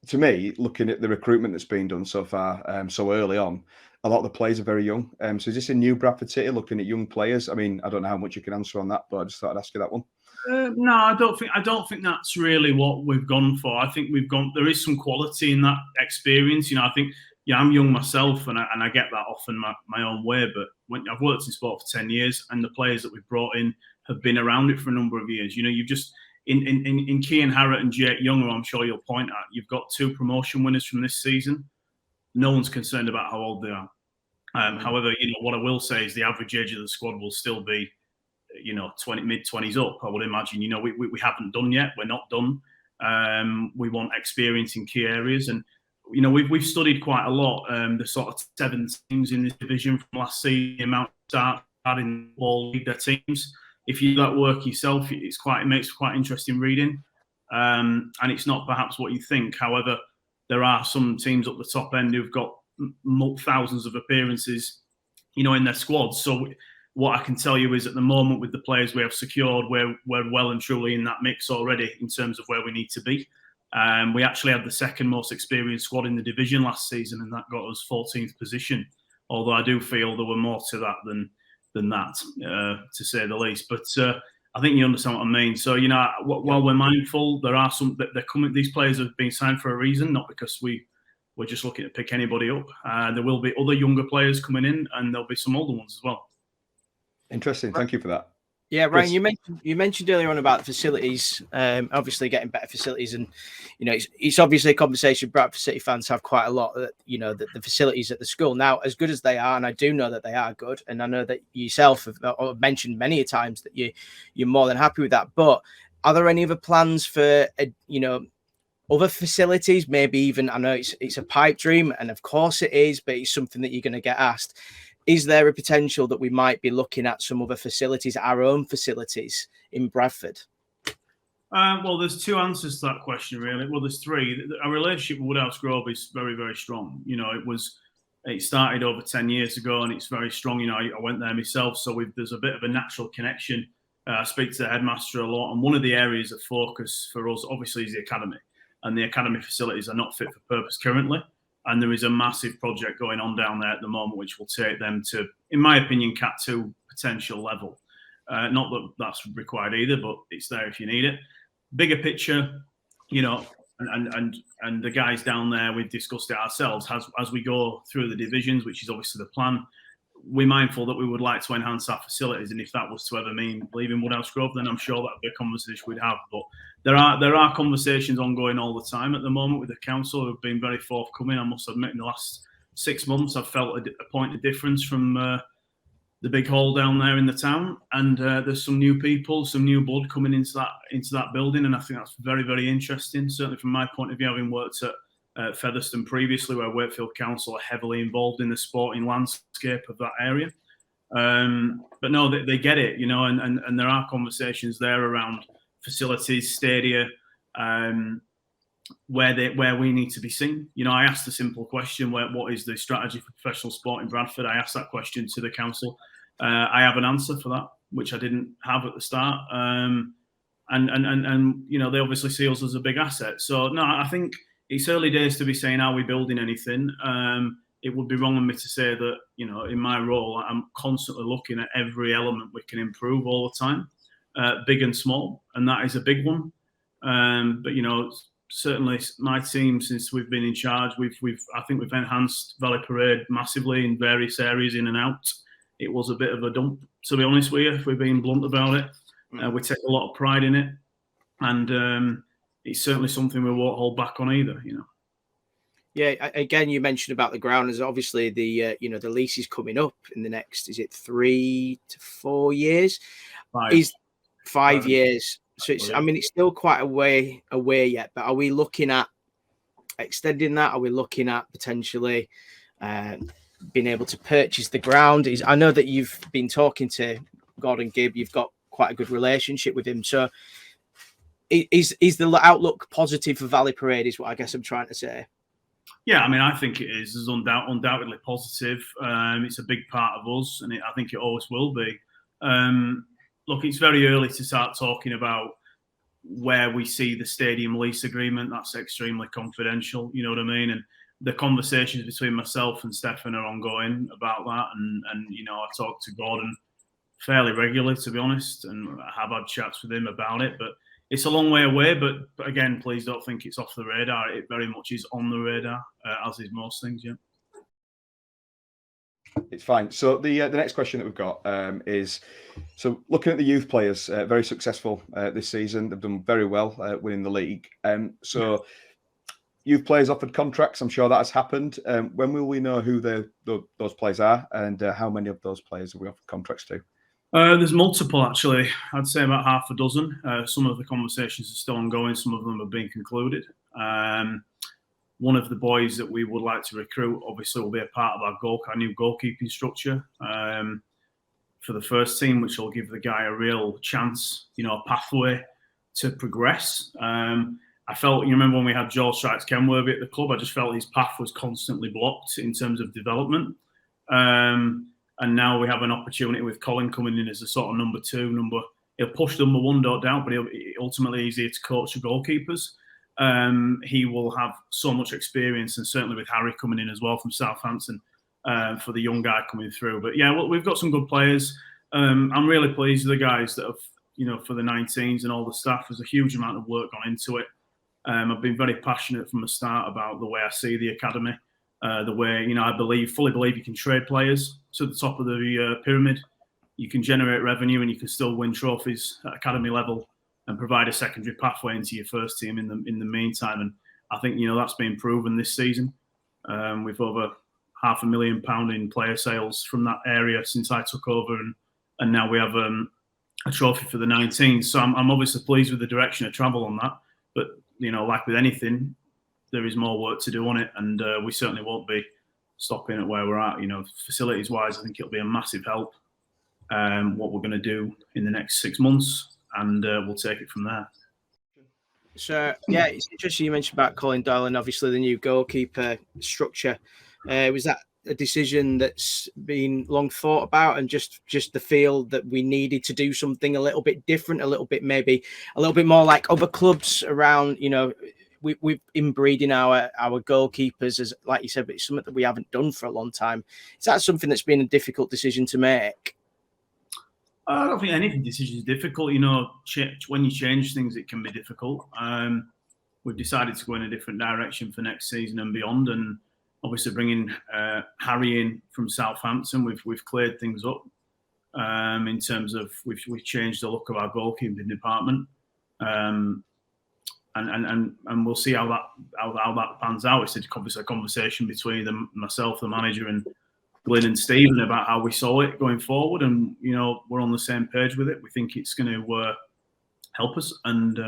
to me, looking at the recruitment that's been done so far, so early on, a lot of the players are very young. So is this a new Bradford City looking at young players? I mean, I don't know how much you can answer on that, but I just thought I'd ask you that one. No, I don't think that's really what we've gone for. I think there is some quality in that experience. I think, I'm young myself, and I get that often my own way. But when I've worked in sport for 10 years, and the players that we've brought in have been around it for a number of years. You've just in Kean Harrott and Jake Young, who I'm sure you'll point at, you've got 2 promotion winners from this season. No one's concerned about how old they are. However, what I will say is the average age of the squad will still be, mid-20s up, I would imagine. We haven't done yet. We're not done. We want experience in key areas. And you know, we've studied quite a lot the sort of 7 teams in this division from last season, the amount of start in all league their teams. If you do that work yourself, it makes for quite interesting reading, and it's not perhaps what you think. However, there are some teams at the top end who've got thousands of appearances, you know, in their squads. So what I can tell you is, at the moment, with the players we have secured, we're well and truly in that mix already in terms of where we need to be. We actually had the second most experienced squad in the division last season, and that got us 14th position. Although I do feel there were more to that than that, to say the least. But I think you understand what I mean. So, you know, while we're mindful, there are some that they're coming. These players have been signed for a reason, not because we're just looking to pick anybody up. There will be other younger players coming in, and there'll be some older ones as well. Interesting. Thank you for that. Yeah, Ryan, you mentioned earlier on about the facilities, obviously getting better facilities, and you know it's obviously a conversation Bradford City fans have quite a lot. You know, the facilities at the school now, as good as they are, and I do know that they are good, and I know that you yourself have mentioned many times that you're more than happy with that. But are there any other plans for other facilities? Maybe even, I know it's a pipe dream, and of course it is, but it's something that you're going to get asked. Is there a potential that we might be looking at some other facilities, our own facilities in Bradford? Well, there's 2 answers to that question, really. Well, there's 3. Our relationship with Woodhouse Grove is very, very strong. You know, it started over 10 years ago, and it's very strong. You know, I went there myself, so there's a bit of a natural connection. I speak to the headmaster a lot, and one of the areas of focus for us, obviously, is the academy. And the academy facilities are not fit for purpose currently. And there is a massive project going on down there at the moment, which will take them to, in my opinion, Cat 2 potential level. Not that that's required either, but it's there if you need it. Bigger picture, you know, and the guys down there, we've discussed it ourselves as we go through the divisions, which is obviously the plan. We're mindful that we would like to enhance our facilities, and if that was to ever mean leaving Woodhouse Grove, then I'm sure that would be a conversation we'd have. But there are conversations ongoing all the time at the moment with the council, who've been very forthcoming. I must admit, in the last 6 months, I've felt a point of difference from the big hall down there in the town, and there's some new people, some new blood coming into that building, and I think that's very, very interesting. Certainly from my point of view, having worked at Featherstone previously, where Wakefield Council are heavily involved in the sporting landscape of that area. But no, they get it, you know, and there are conversations there around facilities, stadia, where we need to be seen. You know, I asked a simple question: what is the strategy for professional sport in Bradford? I asked that question to the council. I have an answer for that, which I didn't have at the start. And you know, they obviously see us as a big asset. So no, I think it's early days to be saying, are we building anything? It would be wrong of me to say that, you know, in my role, I'm constantly looking at every element we can improve all the time, big and small, and that is a big one. But, you know, certainly my team, since we've been in charge, I think we've enhanced Valley Parade massively in various areas in and out. It was a bit of a dump, to be honest with you, if we're being blunt about it. We take a lot of pride in it, and it's certainly something we won't hold back on either, you know. Yeah, again, you mentioned about the ground, as obviously the the lease is coming up in the next, is it 3 to 4 years? 5. Is 5 years. So it's, I mean, it's still quite a way away yet, but are we looking at extending that? Are we looking at potentially being able to purchase the ground? I know that you've been talking to Gordon Gibb, you've got quite a good relationship with him. So is the outlook positive for Valley Parade, is what I guess I'm trying to say? Yeah, I mean, I think it is. It's undoubtedly positive. It's a big part of us, and I think it always will be. Look, it's very early to start talking about where we see the stadium lease agreement. That's extremely confidential, you know what I mean? And the conversations between myself and Stefan are ongoing about that. And you know, I talk to Gordon fairly regularly, to be honest, and I have had chats with him about it. But it's a long way away. But again, please don't think it's off the radar. It very much is on the radar, as is most things, yeah. It's fine. So the next question that we've got is, so looking at the youth players, very successful this season. They've done very well winning the league. So youth players offered contracts. I'm sure that has happened. When will we know who those players are, and how many of those players have we offered contracts to? There's multiple, actually. I'd say about half a dozen. Some of the conversations are still ongoing. Some of them have been concluded. one of the boys that we would like to recruit obviously will be a part of our new goalkeeping structure for the first team, which will give the guy a real chance, a pathway to progress. I felt, you remember when we had Joel Strikes-Kenworthy at the club, I just felt his path was constantly blocked in terms of development. And now we have an opportunity with Colin coming in as a sort of number two. He'll push number one, no doubt, but ultimately he's here to coach the goalkeepers. He will have so much experience, and certainly with Harry coming in as well from Southampton for the young guy coming through. But yeah, well, we've got some good players. I'm really pleased with the guys that have, for the 19s and all the staff. There's a huge amount of work gone into it. I've been very passionate from the start about the way I see the academy, the way, I fully believe you can trade players to the top of the pyramid. You can generate revenue and you can still win trophies at academy level and provide a secondary pathway into your first team in the meantime. And I think, that's been proven this season. We've over £500,000 in player sales from that area since I took over. And now we have a trophy for the 19s. So I'm obviously pleased with the direction of travel on that. But, like with anything, there is more work to do on it. And we certainly won't be stopping at where we're at. Facilities-wise, I think it'll be a massive help. What we're going to do in the next 6 months, and we'll take it from there. So, yeah, it's interesting you mentioned about Colin Doyle and obviously the new goalkeeper structure. Was that a decision that's been long thought about, and just the feel that we needed to do something a little bit different, maybe a little bit more like other clubs around, we've inbreeding our goalkeepers, as like you said, but it's something that we haven't done for a long time. Is that something that's been a difficult decision to make? I don't think any decision is difficult. When you change things, it can be difficult. We've decided to go in a different direction for next season and beyond, and obviously bringing Harry in from Southampton, we've cleared things up in terms of we've changed the look of our goalkeeping department, and we'll see how that pans out. It's obviously a conversation between myself, the manager, and Glyn and Stephen about how we saw it going forward, and we're on the same page with it. We think it's going to help us, and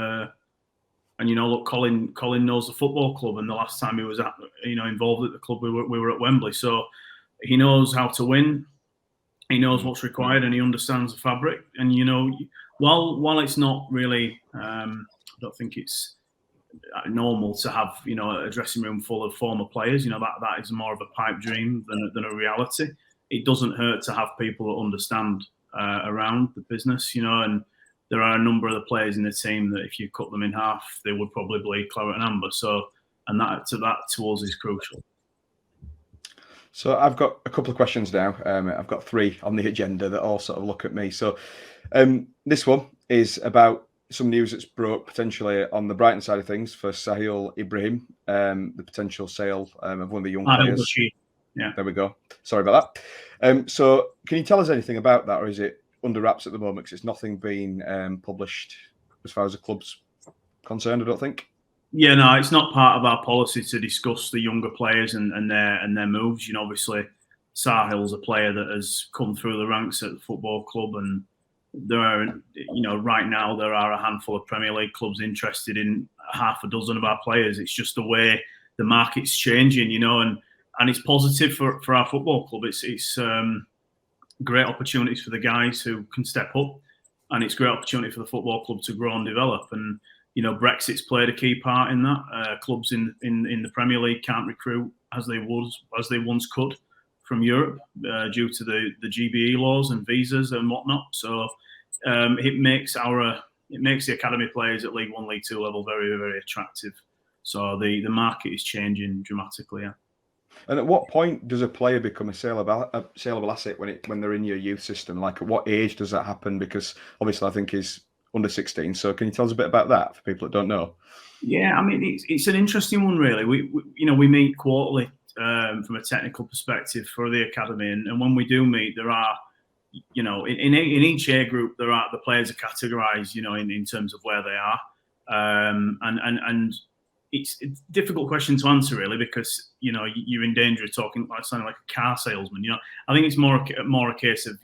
look, Colin knows the football club, and the last time he was involved at the club, we were at Wembley, so he knows how to win. He knows what's required, and he understands the fabric. And while it's not really, I don't think it's normal to have a dressing room full of former players. That is more of a pipe dream than a reality. It doesn't hurt to have people that understand around the business, and there are a number of the players in the team that if you cut them in half, they would probably bleed claret and amber. So, and that to us is crucial. So I've got a couple of questions now. I've got 3 on the agenda that all sort of look at me. So this one is about some news that's broke potentially on the Brighton side of things for Sahil Ibrahim, the potential sale of one of the young players. Yeah, there we go. Sorry about that. So can you tell us anything about that, or is it under wraps at the moment because it's nothing been published as far as the club's concerned, I don't think? Yeah, no, it's not part of our policy to discuss the younger players and their moves. Obviously, Sahil's a player that has come through the ranks at the football club, and there are, right now there are a handful of Premier League clubs interested in half a dozen of our players. It's just the way the market's changing, and it's positive for our football club. It's great opportunities for the guys who can step up, and it's great opportunity for the football club to grow and develop. And Brexit's played a key part in that. Clubs in the Premier League can't recruit as they once could from Europe due to the GBE laws and visas and whatnot. So it makes the academy players at League 1, League 2 level very, very attractive. So the market is changing dramatically. Yeah. And at what point does a player become a saleable asset when they're in your youth system? Like at what age does that happen? Because obviously I think he's under 16. So can you tell us a bit about that for people that don't know? Yeah, I mean it's an interesting one really. We meet quarterly from a technical perspective for the academy, and when we do meet, there are in each year group there are the players are categorised in terms of where they are, and it's a difficult question to answer really because you're in danger of sounding like a car salesman. I think it's more a case of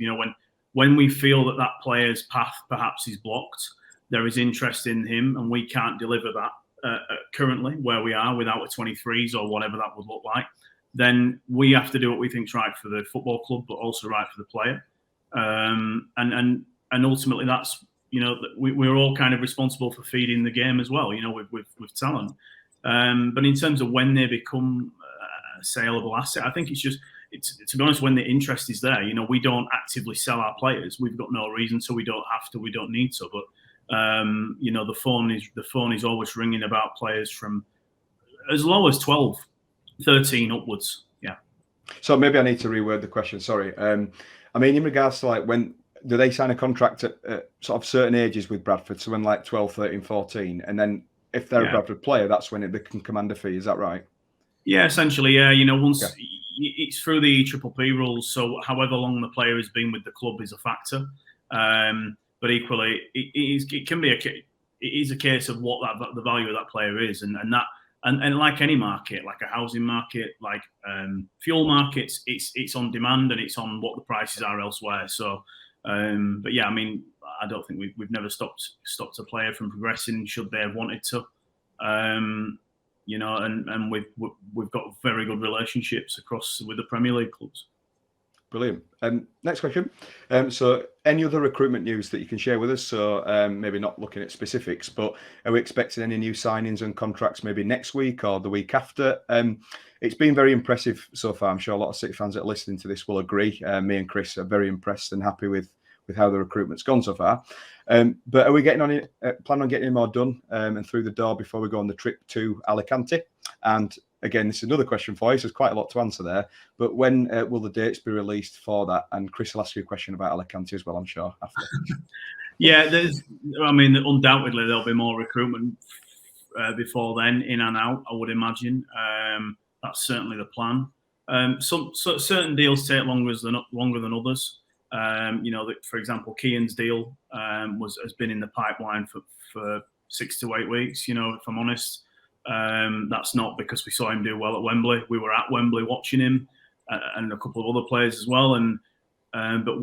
when we feel that player's path perhaps is blocked, there is interest in him and we can't deliver that currently where we are without a 23s or whatever that would look like, then we have to do what we think is right for the football club, but also right for the player. And ultimately, that's, you know, we're all kind of responsible for feeding the game as well, you know, with talent. But in terms of when they become a saleable asset, I think it's to be honest, when the interest is there, you know, we don't actively sell our players. We've got no reason to. We don't have to. We don't need to. But you know, the phone is always ringing about players from as low as 12, 13 upwards. Yeah. So maybe I need to reword the question. Sorry. I mean, in regards to like, when do they sign a contract at sort of certain ages with Bradford? So when like 12, 13, 14, and then if they're a Bradford player, that's when they can command a fee. Is that right? Yeah, essentially. Yeah. You know, once it's through the EPP rules. So however long the player has been with the club is a factor. But equally, it can be it is a case of what the value of that player is, and like any market, like a housing market, like fuel markets, it's on demand and it's on what the prices are elsewhere. So, but yeah, I mean, I don't think we've never stopped a player from progressing should they have wanted to. You know, and we've got very good relationships with the Premier League clubs. Brilliant. Next question. So any other recruitment news that you can share with us? So maybe not looking at specifics, but are we expecting any new signings and contracts maybe next week or the week after? It's been very impressive so far. I'm sure a lot of City fans that are listening to this will agree. Me and Chris are very impressed and happy with how the recruitment's gone so far. But are we planning on getting any more done and through the door before we go on the trip to Alicante? And again, this is another question for you, so there's quite a lot to answer there. But when will the dates be released for that? And Chris will ask you a question about Alicante as well, I'm sure, after. Yeah, undoubtedly there'll be more recruitment before then, in and out, I would imagine. That's certainly the plan. Certain deals take longer than others. You know, for example, Keane's deal has been in the pipeline for 6 to 8 weeks. You know, if I'm honest, that's not because we saw him do well at Wembley. We were at Wembley watching him and a couple of other players as well. And but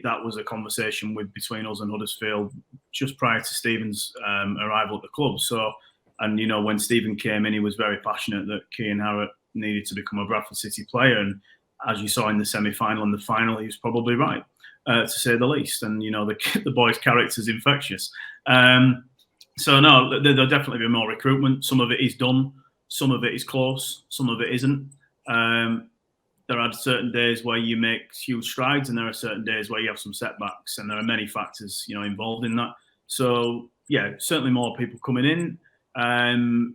that was a conversation between us and Huddersfield just prior to Stephen's arrival at the club. So, and you know, when Stephen came in, he was very passionate that Keane Harrott needed to become a Bradford City player. And as you saw in the semi-final and the final, he was probably right, to say the least. And, you know, the boy's character's infectious. So, no, there'll definitely be more recruitment. Some of it is done. Some of it is close. Some of it isn't. There are certain days where you make huge strides and there are certain days where you have some setbacks. And there are many factors, you know, involved in that. So, yeah, certainly more people coming in.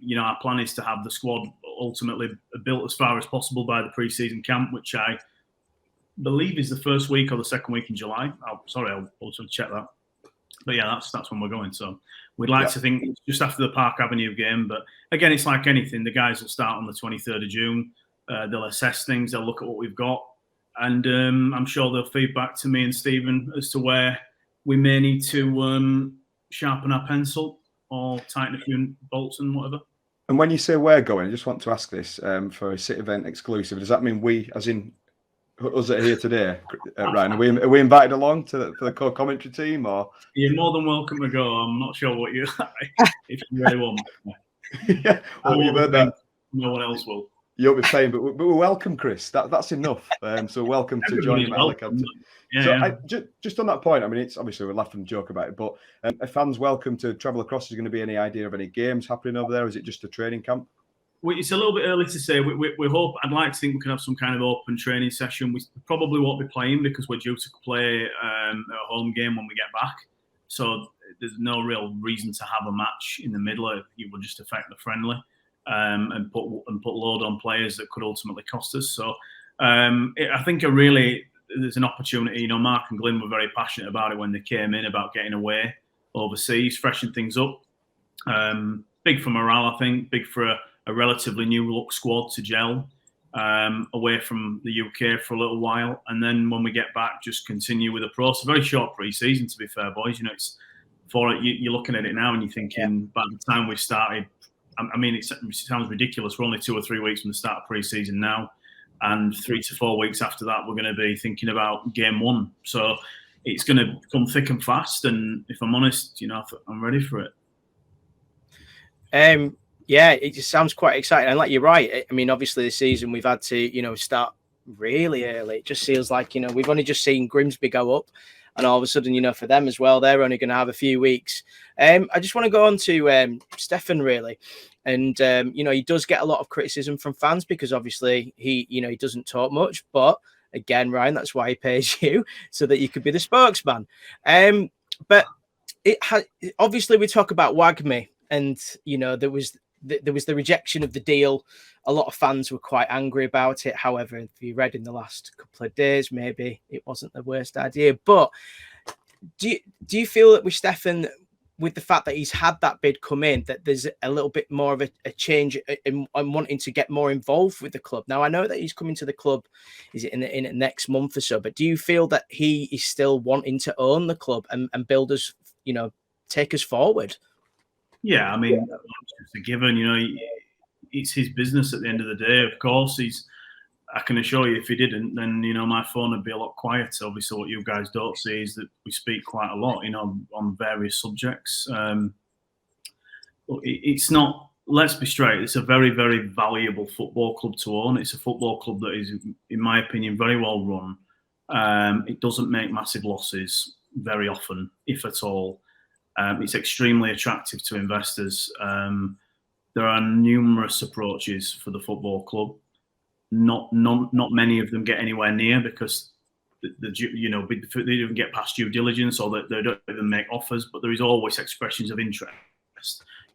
You know, our plan is to have the squad ultimately built as far as possible by the pre-season camp, which I believe is the first week or the second week in July. I'll also check that. But yeah, that's when we're going. So we'd like to think just after the Park Avenue game. But again, it's like anything. The guys will start on the 23rd of June. They'll assess things. They'll look at what we've got. And I'm sure they'll feed back to me and Stephen as to where we may need to sharpen our pencil or tighten a few bolts and whatever. And when you say we're going, I just want to ask this for a City event exclusive. Does that mean we, as in us that are here today, Ryan, are we invited along for the co-commentary team? Or you're more than welcome to go. I'm not sure what you if you really want. Yeah, well, you've heard that. No one else will. You'll be paying, but we're welcome, Chris. That's enough. So welcome to join Alicante. Just on that point, I mean, it's obviously we're laughing and joke about it, but are fans welcome to travel across? Is there going to be any idea of any games happening over there? Is it just a training camp? It's a little bit early to say. We hope. I'd like to think we can have some kind of open training session. We probably won't be playing because we're due to play a home game when we get back. So there's no real reason to have a match in the middle. It would just affect the friendly and put load on players that could ultimately cost us. So I think there's an opportunity. You know, Mark and Glyn were very passionate about it when they came in about getting away overseas, freshen things up. Big for morale, I think. Big for a relatively new look squad to gel away from the UK for a little while, and then when we get back, just continue with the process. A very short pre-season, to be fair, boys. You know, you're looking at it now and you're thinking, by the time we've started, I mean, it sounds ridiculous. We're only 2 or 3 weeks from the start of pre-season now, and 3 to 4 weeks after that, we're going to be thinking about game 1. So it's going to come thick and fast. And if I'm honest, you know, I'm ready for it. Yeah, it just sounds quite exciting. And like you're right. I mean, obviously this season we've had to, start really early. It just feels like, we've only just seen Grimsby go up, and all of a sudden, for them as well, they're only going to have a few weeks. I just want to go on to Stefan really. And, he does get a lot of criticism from fans because obviously he doesn't talk much, but again, Ryan, that's why he pays you, so that you could be the spokesman. But obviously we talk about WAGMI, and, there was the rejection of the deal. A lot of fans were quite angry about it. However, if you read in the last couple of days, maybe it wasn't the worst idea. But do you feel that with Stefan, with the fact that he's had that bid come in, that there's a little bit more of a change in wanting to get more involved with the club? Now, I know that he's coming to the club, is it in the next month or so, but do you feel that he is still wanting to own the club and build us, take us forward? Yeah, I mean, it's a given, it's his business at the end of the day. Of course, I can assure you, if he didn't, then, my phone would be a lot quieter. Obviously, what you guys don't see is that we speak quite a lot, on various subjects. It's not, let's be straight, it's a very, very valuable football club to own. It's a football club that is, in my opinion, very well run. It doesn't make massive losses very often, if at all. It's extremely attractive to investors. There are numerous approaches for the football club. Not many of them get anywhere near because they even get past due diligence, or they don't even make offers. But there is always expressions of interest.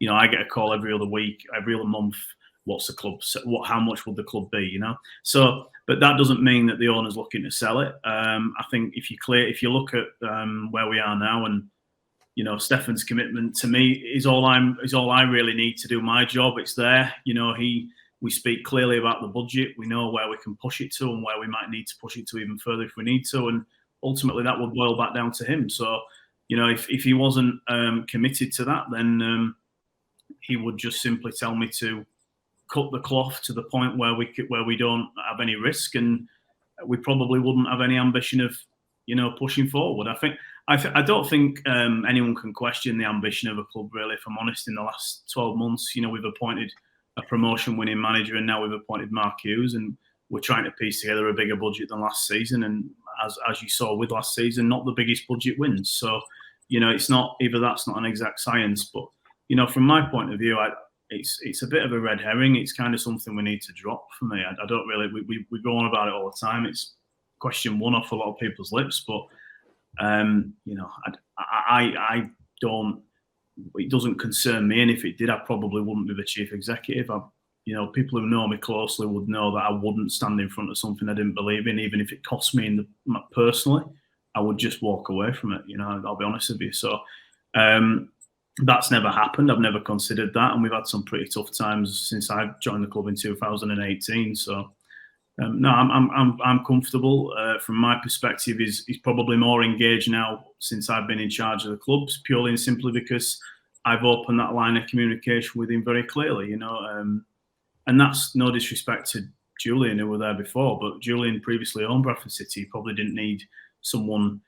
I get a call every other week, every other month. What's the club? How much would the club be? So, but that doesn't mean that the owner's looking to sell it. I think if you look at where we are now, and Stefan's commitment to me is all I really need to do my job. It's there. We speak clearly about the budget. We know where we can push it to and where we might need to push it to even further if we need to. And ultimately that would boil back down to him. So, if he wasn't committed to that, then he would just simply tell me to cut the cloth to the point where we don't have any risk, and we probably wouldn't have any ambition of, pushing forward. I don't think anyone can question the ambition of a club, really, if I'm honest. In the last 12 months, we've appointed a promotion-winning manager, and now we've appointed Mark Hughes, and we're trying to piece together a bigger budget than last season. And as you saw with last season, not the biggest budget wins. So, it's not either. That's not an exact science, but from my point of view, it's a bit of a red herring. It's kind of something we need to drop for me. I don't really. We go on about it all the time. It's question one off a lot of people's lips, but I don't. It doesn't concern me, and if it did, I probably wouldn't be the chief executive. People who know me closely would know that I wouldn't stand in front of something I didn't believe in, even if it cost me personally. I would just walk away from it. I'll be honest with you. So that's never happened. I've never considered that, and we've had some pretty tough times since I joined the club in 2018. So. No, I'm comfortable. From my perspective, he's probably more engaged now since I've been in charge of the clubs, purely and simply because I've opened that line of communication with him very clearly, and that's no disrespect to Julian, who were there before, but Julian previously owned Bradford City. He probably didn't need someone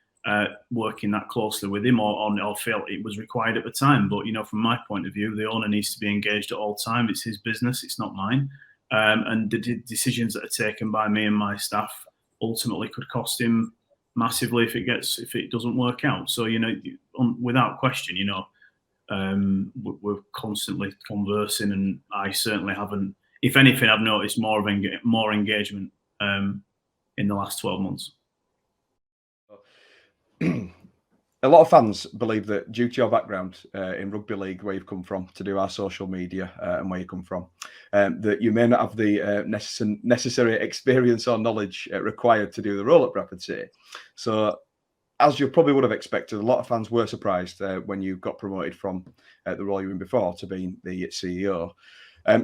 working that closely with him, or felt it was required at the time. But from my point of view, the owner needs to be engaged at all times. It's his business, it's not mine. And the decisions that are taken by me and my staff ultimately could cost him massively if it doesn't work out. So without question, we're constantly conversing, and I certainly haven't. If anything, I've noticed more engagement in the last 12 months. A lot of fans believe that due to your background in rugby league, where you've come from, to do our social media and where you come from, that you may not have the necessary experience or knowledge required to do the role at Bradford City. So, as you probably would have expected, a lot of fans were surprised when you got promoted from the role you were in before to being the CEO.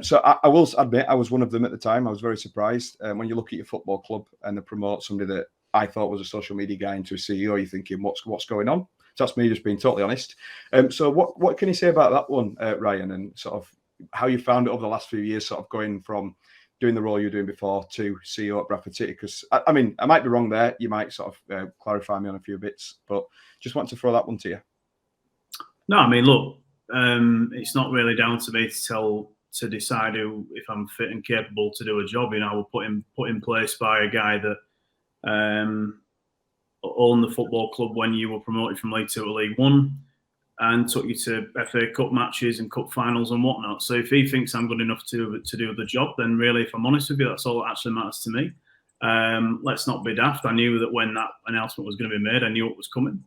So I will admit I was one of them at the time. I was very surprised. When you look at your football club and they promote somebody that I thought was a social media guy into a CEO, you're thinking, what's going on? So that's me just being totally honest. So what can you say about that one, Ryan, and sort of how you found it over the last few years, sort of going from doing the role you were doing before to CEO at Bradford City? Because I mean, I might be wrong there. You might sort of clarify me on a few bits, but just want to throw that one to you. No, I mean, look, it's not really down to me to decide if I'm fit and capable to do a job. I was put in place by a guy that owned the football club when you were promoted from League Two to League One, and took you to FA Cup matches and cup finals and whatnot. So if he thinks I'm good enough to do the job, then really, if I'm honest with you, that's all that actually matters to me. Let's not be daft. I knew that when that announcement was going to be made, I knew it was coming.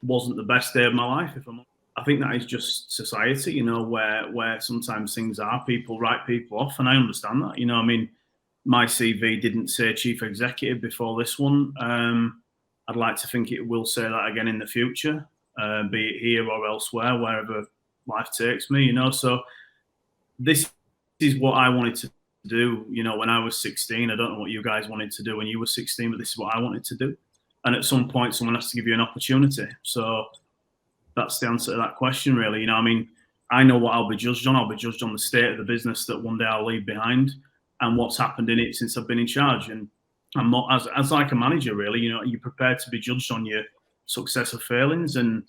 Wasn't the best day of my life, if I'm honest. I think that is just society, where sometimes things are, people write people off, and I understand that. I mean, my CV didn't say chief executive before this one. I'd like to think it will say that again in the future. Be it here or elsewhere, wherever life takes me, So this is what I wanted to do, when I was 16. I don't know what you guys wanted to do when you were 16, but this is what I wanted to do. And at some point, someone has to give you an opportunity. So that's the answer to that question, really. I mean, I know what I'll be judged on. I'll be judged on the state of the business that one day I'll leave behind and what's happened in it since I've been in charge. And I'm not, as like a manager, really, you're prepared to be judged on your success or failings. And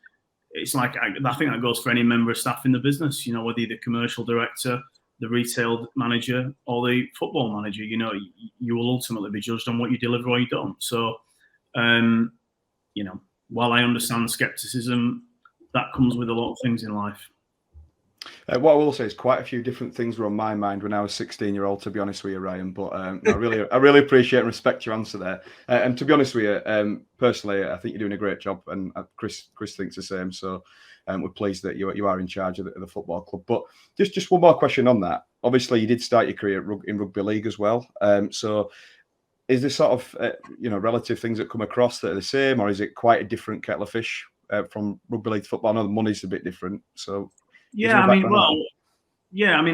it's like, I think that goes for any member of staff in the business, whether you're the commercial director, the retail manager, or the football manager. You will ultimately be judged on what you deliver or you don't. So, while I understand skepticism, that comes with a lot of things in life. What I will say is quite a few different things were on my mind when I was 16-year-old, to be honest with you, Ryan. But I really appreciate and respect your answer there. And to be honest with you, personally, I think you're doing a great job, and Chris thinks the same. So we're pleased that you are in charge of the football club. But just one more question on that. Obviously, you did start your career in rugby league as well. So is there sort of relative things that come across that are the same, or is it quite a different kettle of fish from rugby league to football? I know the money's a bit different, so. Yeah,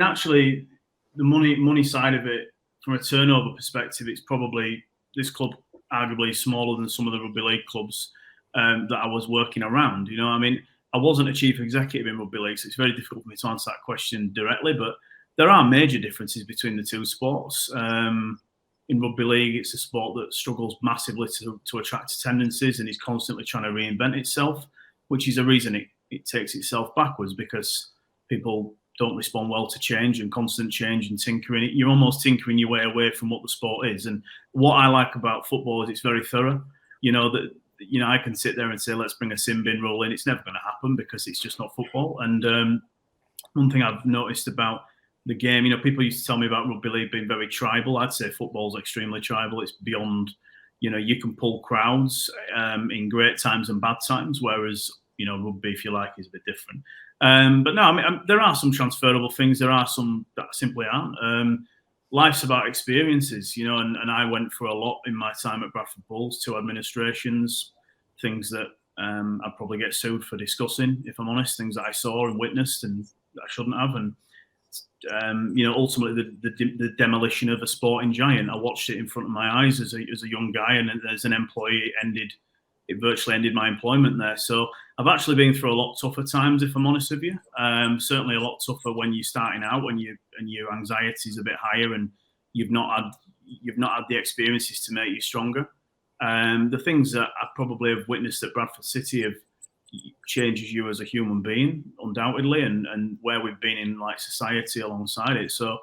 actually, the money side of it, from a turnover perspective, it's probably, this club arguably smaller than some of the rugby league clubs that I was working around. I wasn't a chief executive in rugby league, so it's very difficult for me to answer that question directly. But there are major differences between the two sports. In rugby league, it's a sport that struggles massively to attract attendances and is constantly trying to reinvent itself, which is a reason it takes itself backwards, because people don't respond well to change and constant change and tinkering. You're almost tinkering your way away from what the sport is. And what I like about football is it's very thorough. I can sit there and say, let's bring a sin bin rule in. It's never going to happen because it's just not football. And one thing I've noticed about the game, people used to tell me about rugby league being very tribal. I'd say football's extremely tribal. It's beyond, you can pull crowds in great times and bad times, whereas rugby, if you like, is a bit different. But no, there are some transferable things. There are some that simply aren't. Life's about experiences, and I went through a lot in my time at Bradford Bulls, 2 administrations, things that I'd probably get sued for discussing, if I'm honest, things that I saw and witnessed and that I shouldn't have. And, ultimately the demolition of a sporting giant, I watched it in front of my eyes as a young guy, and as an employee, it virtually ended my employment there. So I've actually been through a lot tougher times, if I'm honest with you. Certainly a lot tougher when you're starting out, when your anxiety is a bit higher and you've not had the experiences to make you stronger. The things that I probably have witnessed at Bradford City have changes you as a human being, undoubtedly, and where we've been in like society alongside it. So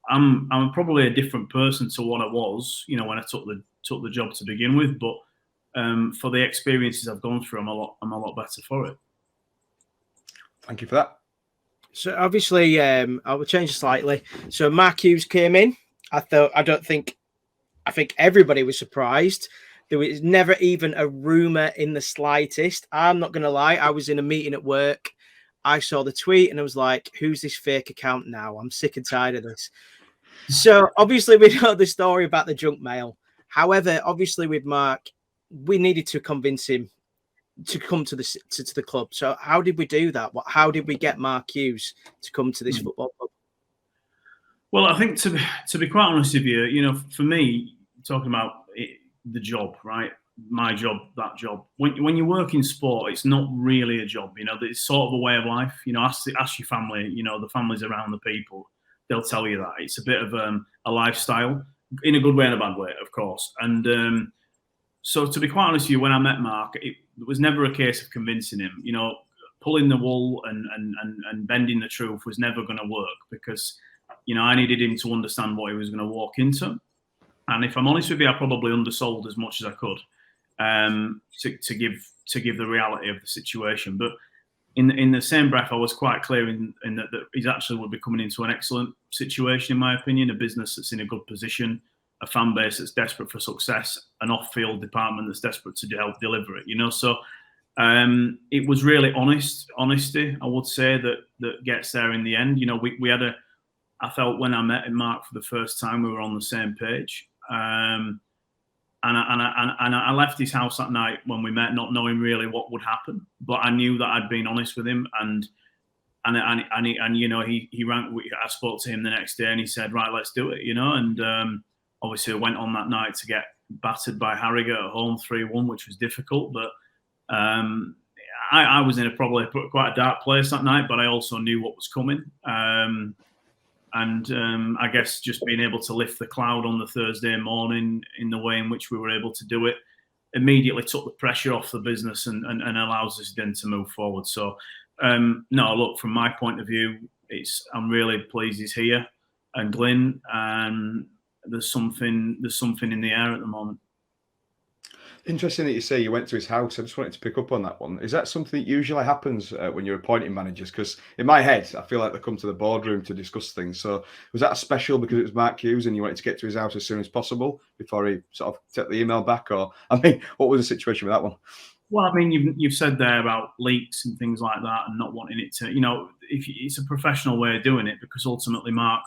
I'm probably a different person to what I was, when I took the job to begin with, but for the experiences I've gone through, I'm a lot better for it. Thank you for that. So obviously, I will change slightly. So Mark Hughes came in. I think everybody was surprised. There was never even a rumor in the slightest. I'm not going to lie. I was in a meeting at work. I saw the tweet and I was like, who's this fake account now? I'm sick and tired of this. So obviously we know the story about the junk mail. However, obviously with Mark, we needed to convince him to come to the club. So how did we do that? How did we get Mark Hughes to come to this football club? Well, I think to be quite honest with you, for me, talking about the job, right? My job, that job. When you work in sport, it's not really a job. It's sort of a way of life. Ask your family. The families around the people. They'll tell you that it's a bit of a lifestyle, in a good way and a bad way, of course. And so, to be quite honest with you, when I met Mark, it was never a case of convincing him. pulling the wool and bending the truth was never going to work, because I needed him to understand what he was going to walk into. And if I'm honest with you, I probably undersold as much as I could to give the reality of the situation. But in the same breath, I was quite clear in that he's actually would be coming into an excellent situation, in my opinion, a business that's in a good position, a fan base that's desperate for success, an off-field department that's desperate to help deliver it. So it was really honesty, I would say, that gets there in the end. We had I felt when I met Mark for the first time, we were on the same page. And I left his house that night when we met, not knowing really what would happen, but I knew that I'd been honest with him, and he rang. I spoke to him the next day, and he said, "Right, let's do it," and obviously I went on that night to get battered by Harrogate at home 3-1, which was difficult, but I was in probably quite a dark place that night, but I also knew what was coming. And I guess just being able to lift the cloud on the Thursday morning in the way in which we were able to do it immediately took the pressure off the business and allows us then to move forward. So, no, look, from my point of view, I'm really pleased he's here, and Glyn, and there's something in the air at the moment. Interesting that you say you went to his house. I just wanted to pick up on that one. Is that something that usually happens when you're appointing managers? Because in my head, I feel like they come to the boardroom to discuss things. So was that special because it was Mark Hughes and you wanted to get to his house as soon as possible before he sort of took the email back? Or, I mean, what was the situation with that one? Well, I mean, you've said there about leaks and things like that, and not wanting it to, it's a professional way of doing it, because ultimately, Mark,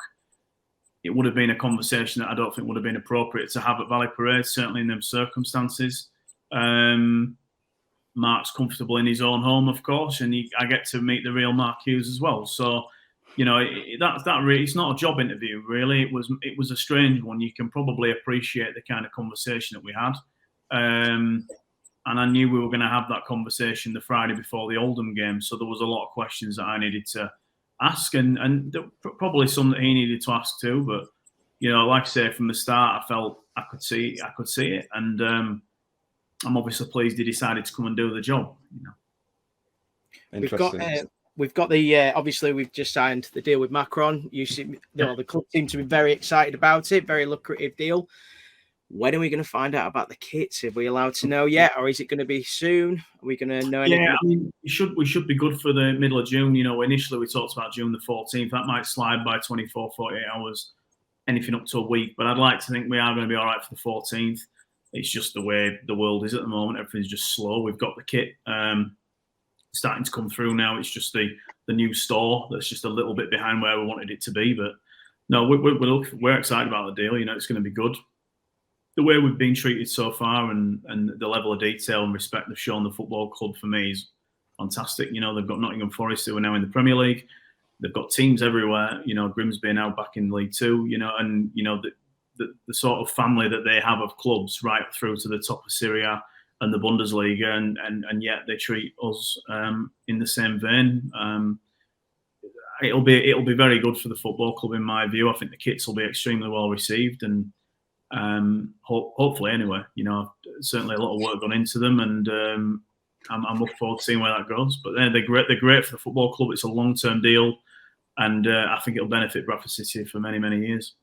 it would have been a conversation that I don't think would have been appropriate to have at Valley Parade, certainly in them circumstances. Mark's comfortable in his own home, of course, and I get to meet the real Mark Hughes as well. So, that really, it's not a job interview, really. It was a strange one. You can probably appreciate the kind of conversation that we had. And I knew we were going to have that conversation the Friday before the Oldham game. So there was a lot of questions that I needed to ask, and probably some that he needed to ask too. But like I say, from the start, I felt I could see it, and I'm obviously pleased he decided to come and do the job. We've got the obviously we've just signed the deal with Macron. The club seem to be very excited about it. Very lucrative deal. When are we going to find out about the kits? Are we allowed to know yet, or is it going to be soon? Are we going to know anything? Yeah, I mean, we should be good for the middle of June. Initially we talked about June the 14th. That might slide by 24, 48 hours, anything up to a week. But I'd like to think we are going to be all right for the 14th. It's just the way the world is at the moment. Everything's just slow. We've got the kit starting to come through now. It's just the new store that's just a little bit behind where we wanted it to be. But no, we're excited about the deal. It's going to be good. The way we've been treated so far and the level of detail and respect they've shown the football club, for me, is fantastic. They've got Nottingham Forest, who are now in the Premier League. They've got teams everywhere. Grimsby are now back in League Two. And the sort of family that they have of clubs right through to the top of Syria and the Bundesliga, and yet they treat us in the same vein. It'll be very good for the football club, in my view. I think the kits will be extremely well received, and hopefully, anyway, certainly a lot of work gone into them, and I'm looking forward to seeing where that goes. But they're great. They're great for the football club. It's a long-term deal, and I think it'll benefit Bradford City for many, many years.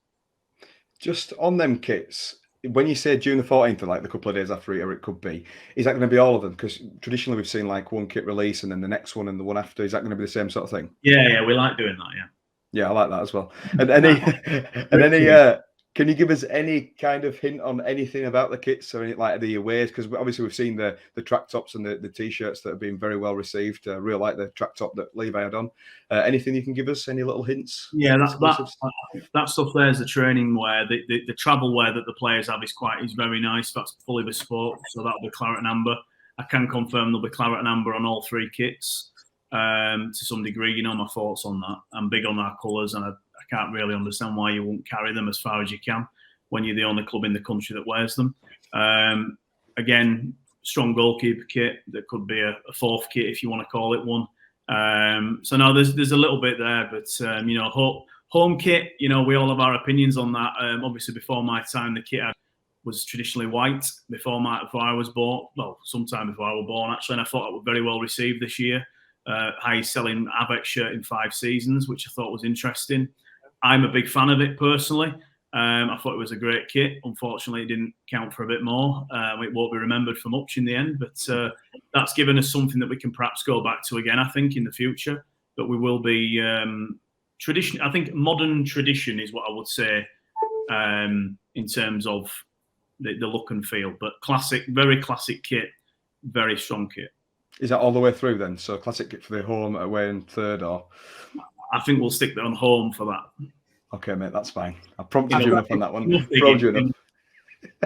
Just on them kits, when you say June the 14th, or like the couple of days after it could be, is that going to be all of them? Because traditionally we've seen like one kit release and then the next one and the one after. Is that going to be the same sort of thing? Yeah, we like doing that. Yeah, I like that as well. And can you give us any kind of hint on anything about the kits or any, like the aways? Because obviously we've seen the track tops and the t-shirts that have been very well received. Real like the track top that Levi had on. Anything you can give us? Any little hints? Yeah, that stuff there is the training wear. The travel wear that the players have is very nice. That's fully bespoke, so that'll be claret and amber. I can confirm there'll be claret and amber on all three kits to some degree. My thoughts on that. I'm big on our colours, and I can't really understand why you won't carry them as far as you can when you're the only club in the country that wears them. Again, strong goalkeeper kit. There could be a fourth kit if you want to call it one. So no, there's a little bit there, but home kit. We all have our opinions on that. Obviously, before my time, the kit was traditionally white. Before I was born, well, sometime before I was born actually, and I thought it was very well received this year. highest selling Avex shirt in 5 seasons, which I thought was interesting. I'm a big fan of it personally. I thought it was a great kit. Unfortunately, it didn't count for a bit more. It won't be remembered for much in the end, but that's given us something that we can perhaps go back to again, I think, in the future. But we will be tradition. I think modern tradition is what I would say in terms of the look and feel. But classic, very classic kit, very strong kit. Is that all the way through then? So classic kit for the home, away, and third, or? I think we'll stick on home for that. Okay, mate, that's fine. I prompted you enough on that one. Prompted you enough.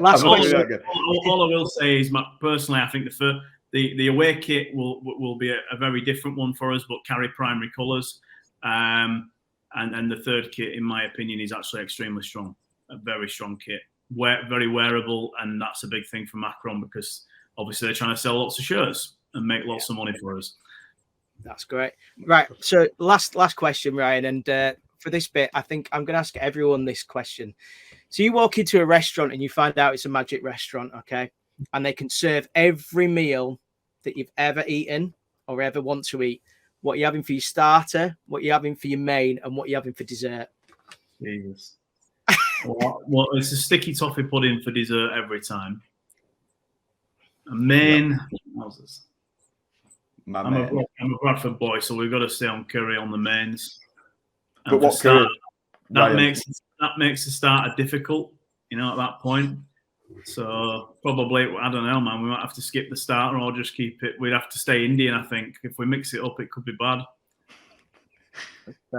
Last question. All I will say is, personally, I think the away kit will be a very different one for us, but carry primary colours. And the third kit, in my opinion, is actually extremely strong. A very strong kit, very wearable, and that's a big thing for Macron because obviously they're trying to sell lots of shirts and make lots of money for us. That's great. Right. So last question, Ryan, and for this bit, I think I'm going to ask everyone this question. So you walk into a restaurant and you find out it's a magic restaurant, okay? And they can serve every meal that you've ever eaten or ever want to eat. What you're having for your starter, what you're having for your main, and what you're having for dessert. Jesus. Well, it's a sticky toffee pudding for dessert every time. A main. I'm a Bradford boy, so we've got to stay on curry on the mains. But what curry? That makes the starter difficult, at that point. So probably, I don't know, man. We might have to skip the starter or just keep it. We'd have to stay Indian, I think. If we mix it up, it could be bad.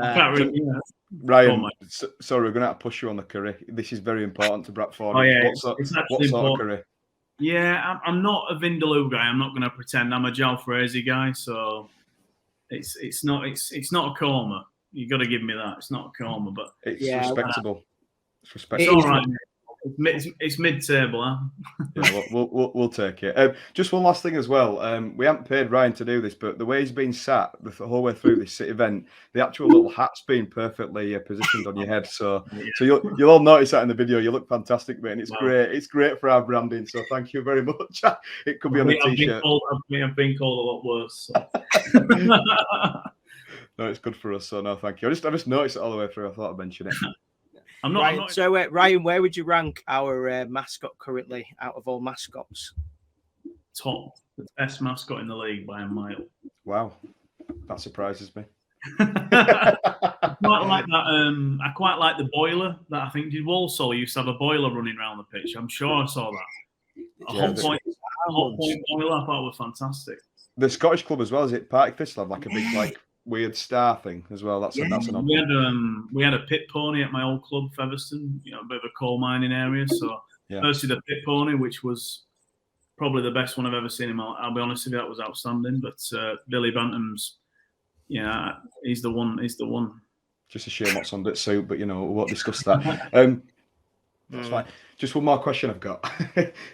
I can't really. Ryan, sorry, we're going to have to push you on the curry. This is very important to Bradford. Oh yeah, what sort of curry? Yeah, I'm not a Vindaloo guy. I'm not going to pretend. I'm a Jalfrezi guy, so it's not a korma. You got to give me that. It's not a korma, but it's respectable. It's respectable. It's all right. It's mid-table, huh? Yeah, we'll take it. Just one last thing as well. We haven't paid Ryan to do this, but the way he's been sat the whole way through this event, the actual little hat's been perfectly positioned on your head. So you'll all notice that in the video. You look fantastic, mate, and it's great. It's great for our branding. So thank you very much. It could be on a t-shirt. I've been called a lot worse. So. No, it's good for us. So no, thank you. I just noticed it all the way through. I thought I'd mention it. Ryan, so Ryan, where would you rank our mascot currently out of all mascots? Top, the best mascot in the league by a mile. Wow, that surprises me. I quite like that. I quite like the boiler that I think did Walsall used to have a boiler running around the pitch. I'm sure I saw that. A hot point boiler. I thought was fantastic. The Scottish club as well, is it? Partick Thistle have like a big weird star thing as well. That's an we had a pit pony at my old club, Featherstone, a bit of a coal mining area. So firstly the pit pony, which was probably the best one I've ever seen. I'll be honest with you, that was outstanding. But Billy Bantam's, he's the one. He's the one. Just a shame what's on that suit, but we won't discuss that. That's fine. Just one more question I've got.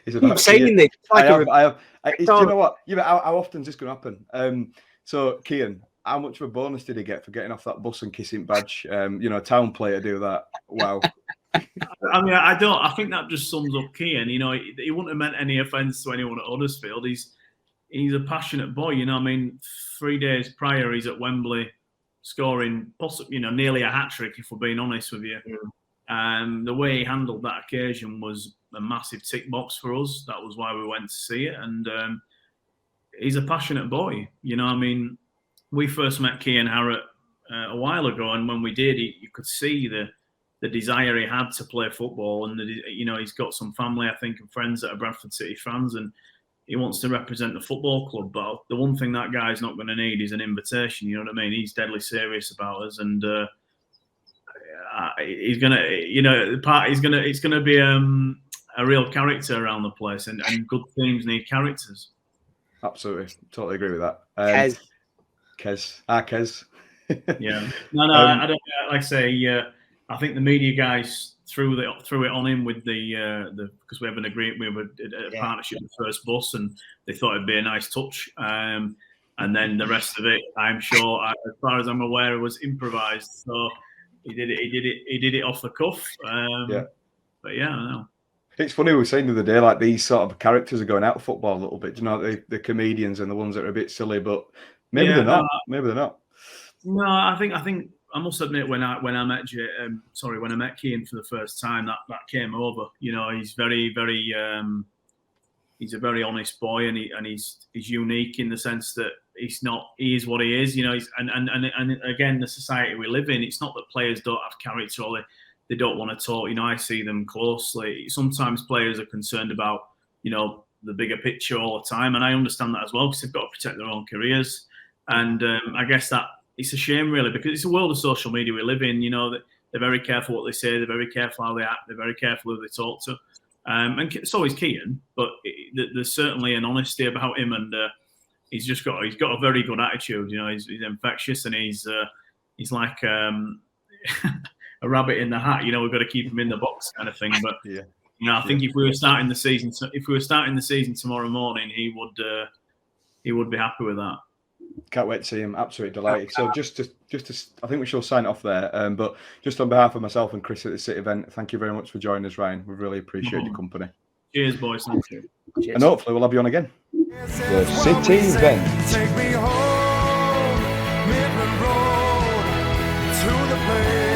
Is about saying this. I have. Do you know what? How often is this going to happen? So Cian, how much of a bonus did he get for getting off that bus and kissing Badge? Town player do that. Wow. I mean, I think that just sums up Cian. He wouldn't have meant any offence to anyone at Huddersfield. He's a passionate boy. I mean, 3 days prior, he's at Wembley scoring, nearly a hat trick. If we're being honest with you, the way he handled that occasion was a massive tick box for us. That was why we went to see it, and he's a passionate boy. I mean. We first met Cian Harrott a while ago, and when we did, you could see the desire he had to play football, and he's got some family, I think, and friends that are Bradford City fans, and he wants to represent the football club. But the one thing that guy's not going to need is an invitation. You know what I mean? He's deadly serious about us, and he's gonna, it's gonna be a real character around the place, and good teams need characters. Absolutely, totally agree with that. Kez. Yeah. No, I don't. Like I say, I think the media guys threw it on him with the because we have an agreement, we have a partnership with First Bus, and they thought it'd be a nice touch. And then the rest of it, I'm sure, as far as I'm aware, it was improvised. So he did it off the cuff. But yeah, I don't know. It's funny, we were saying the other day, these sort of characters are going out of football a little bit. The comedians and the ones that are a bit silly, but Maybe Yeah, they're not. no, Maybe they're not. No, I think I must admit when I met when I met Keane for the first time, that came over. You know, he's very he's a very honest boy, and he's unique in the sense that he is what he is. You know, and again, the society we live in, it's not that players don't have character or they don't want to talk. You know, I see them closely. Sometimes players are concerned about, you know, the bigger picture all the time, and I understand that as well because they've got to protect their own careers. And I guess that it's a shame really because it's a world of social media we live in. You know, that they're very careful what they say, they're very careful how they act, they're very careful who they talk to. And so is Keane, but there's certainly an honesty about him, and he's got a very good attitude. You know, he's infectious, and he's like a rabbit in the hat. You know, we've got to keep him in the box, kind of thing. But Yeah. you know, I think if we were starting the season tomorrow morning, he would be happy with that. Can't wait to see him. Absolutely delighted. So just to, I think we shall sign off there. But just on behalf of myself and Chris at the City event, thank you very much for joining us, Ryan. We really appreciate your company. Cheers, boys. Thank you. Cheers. And hopefully we'll have you on again. The City event. Take me home, Midland Road, to the place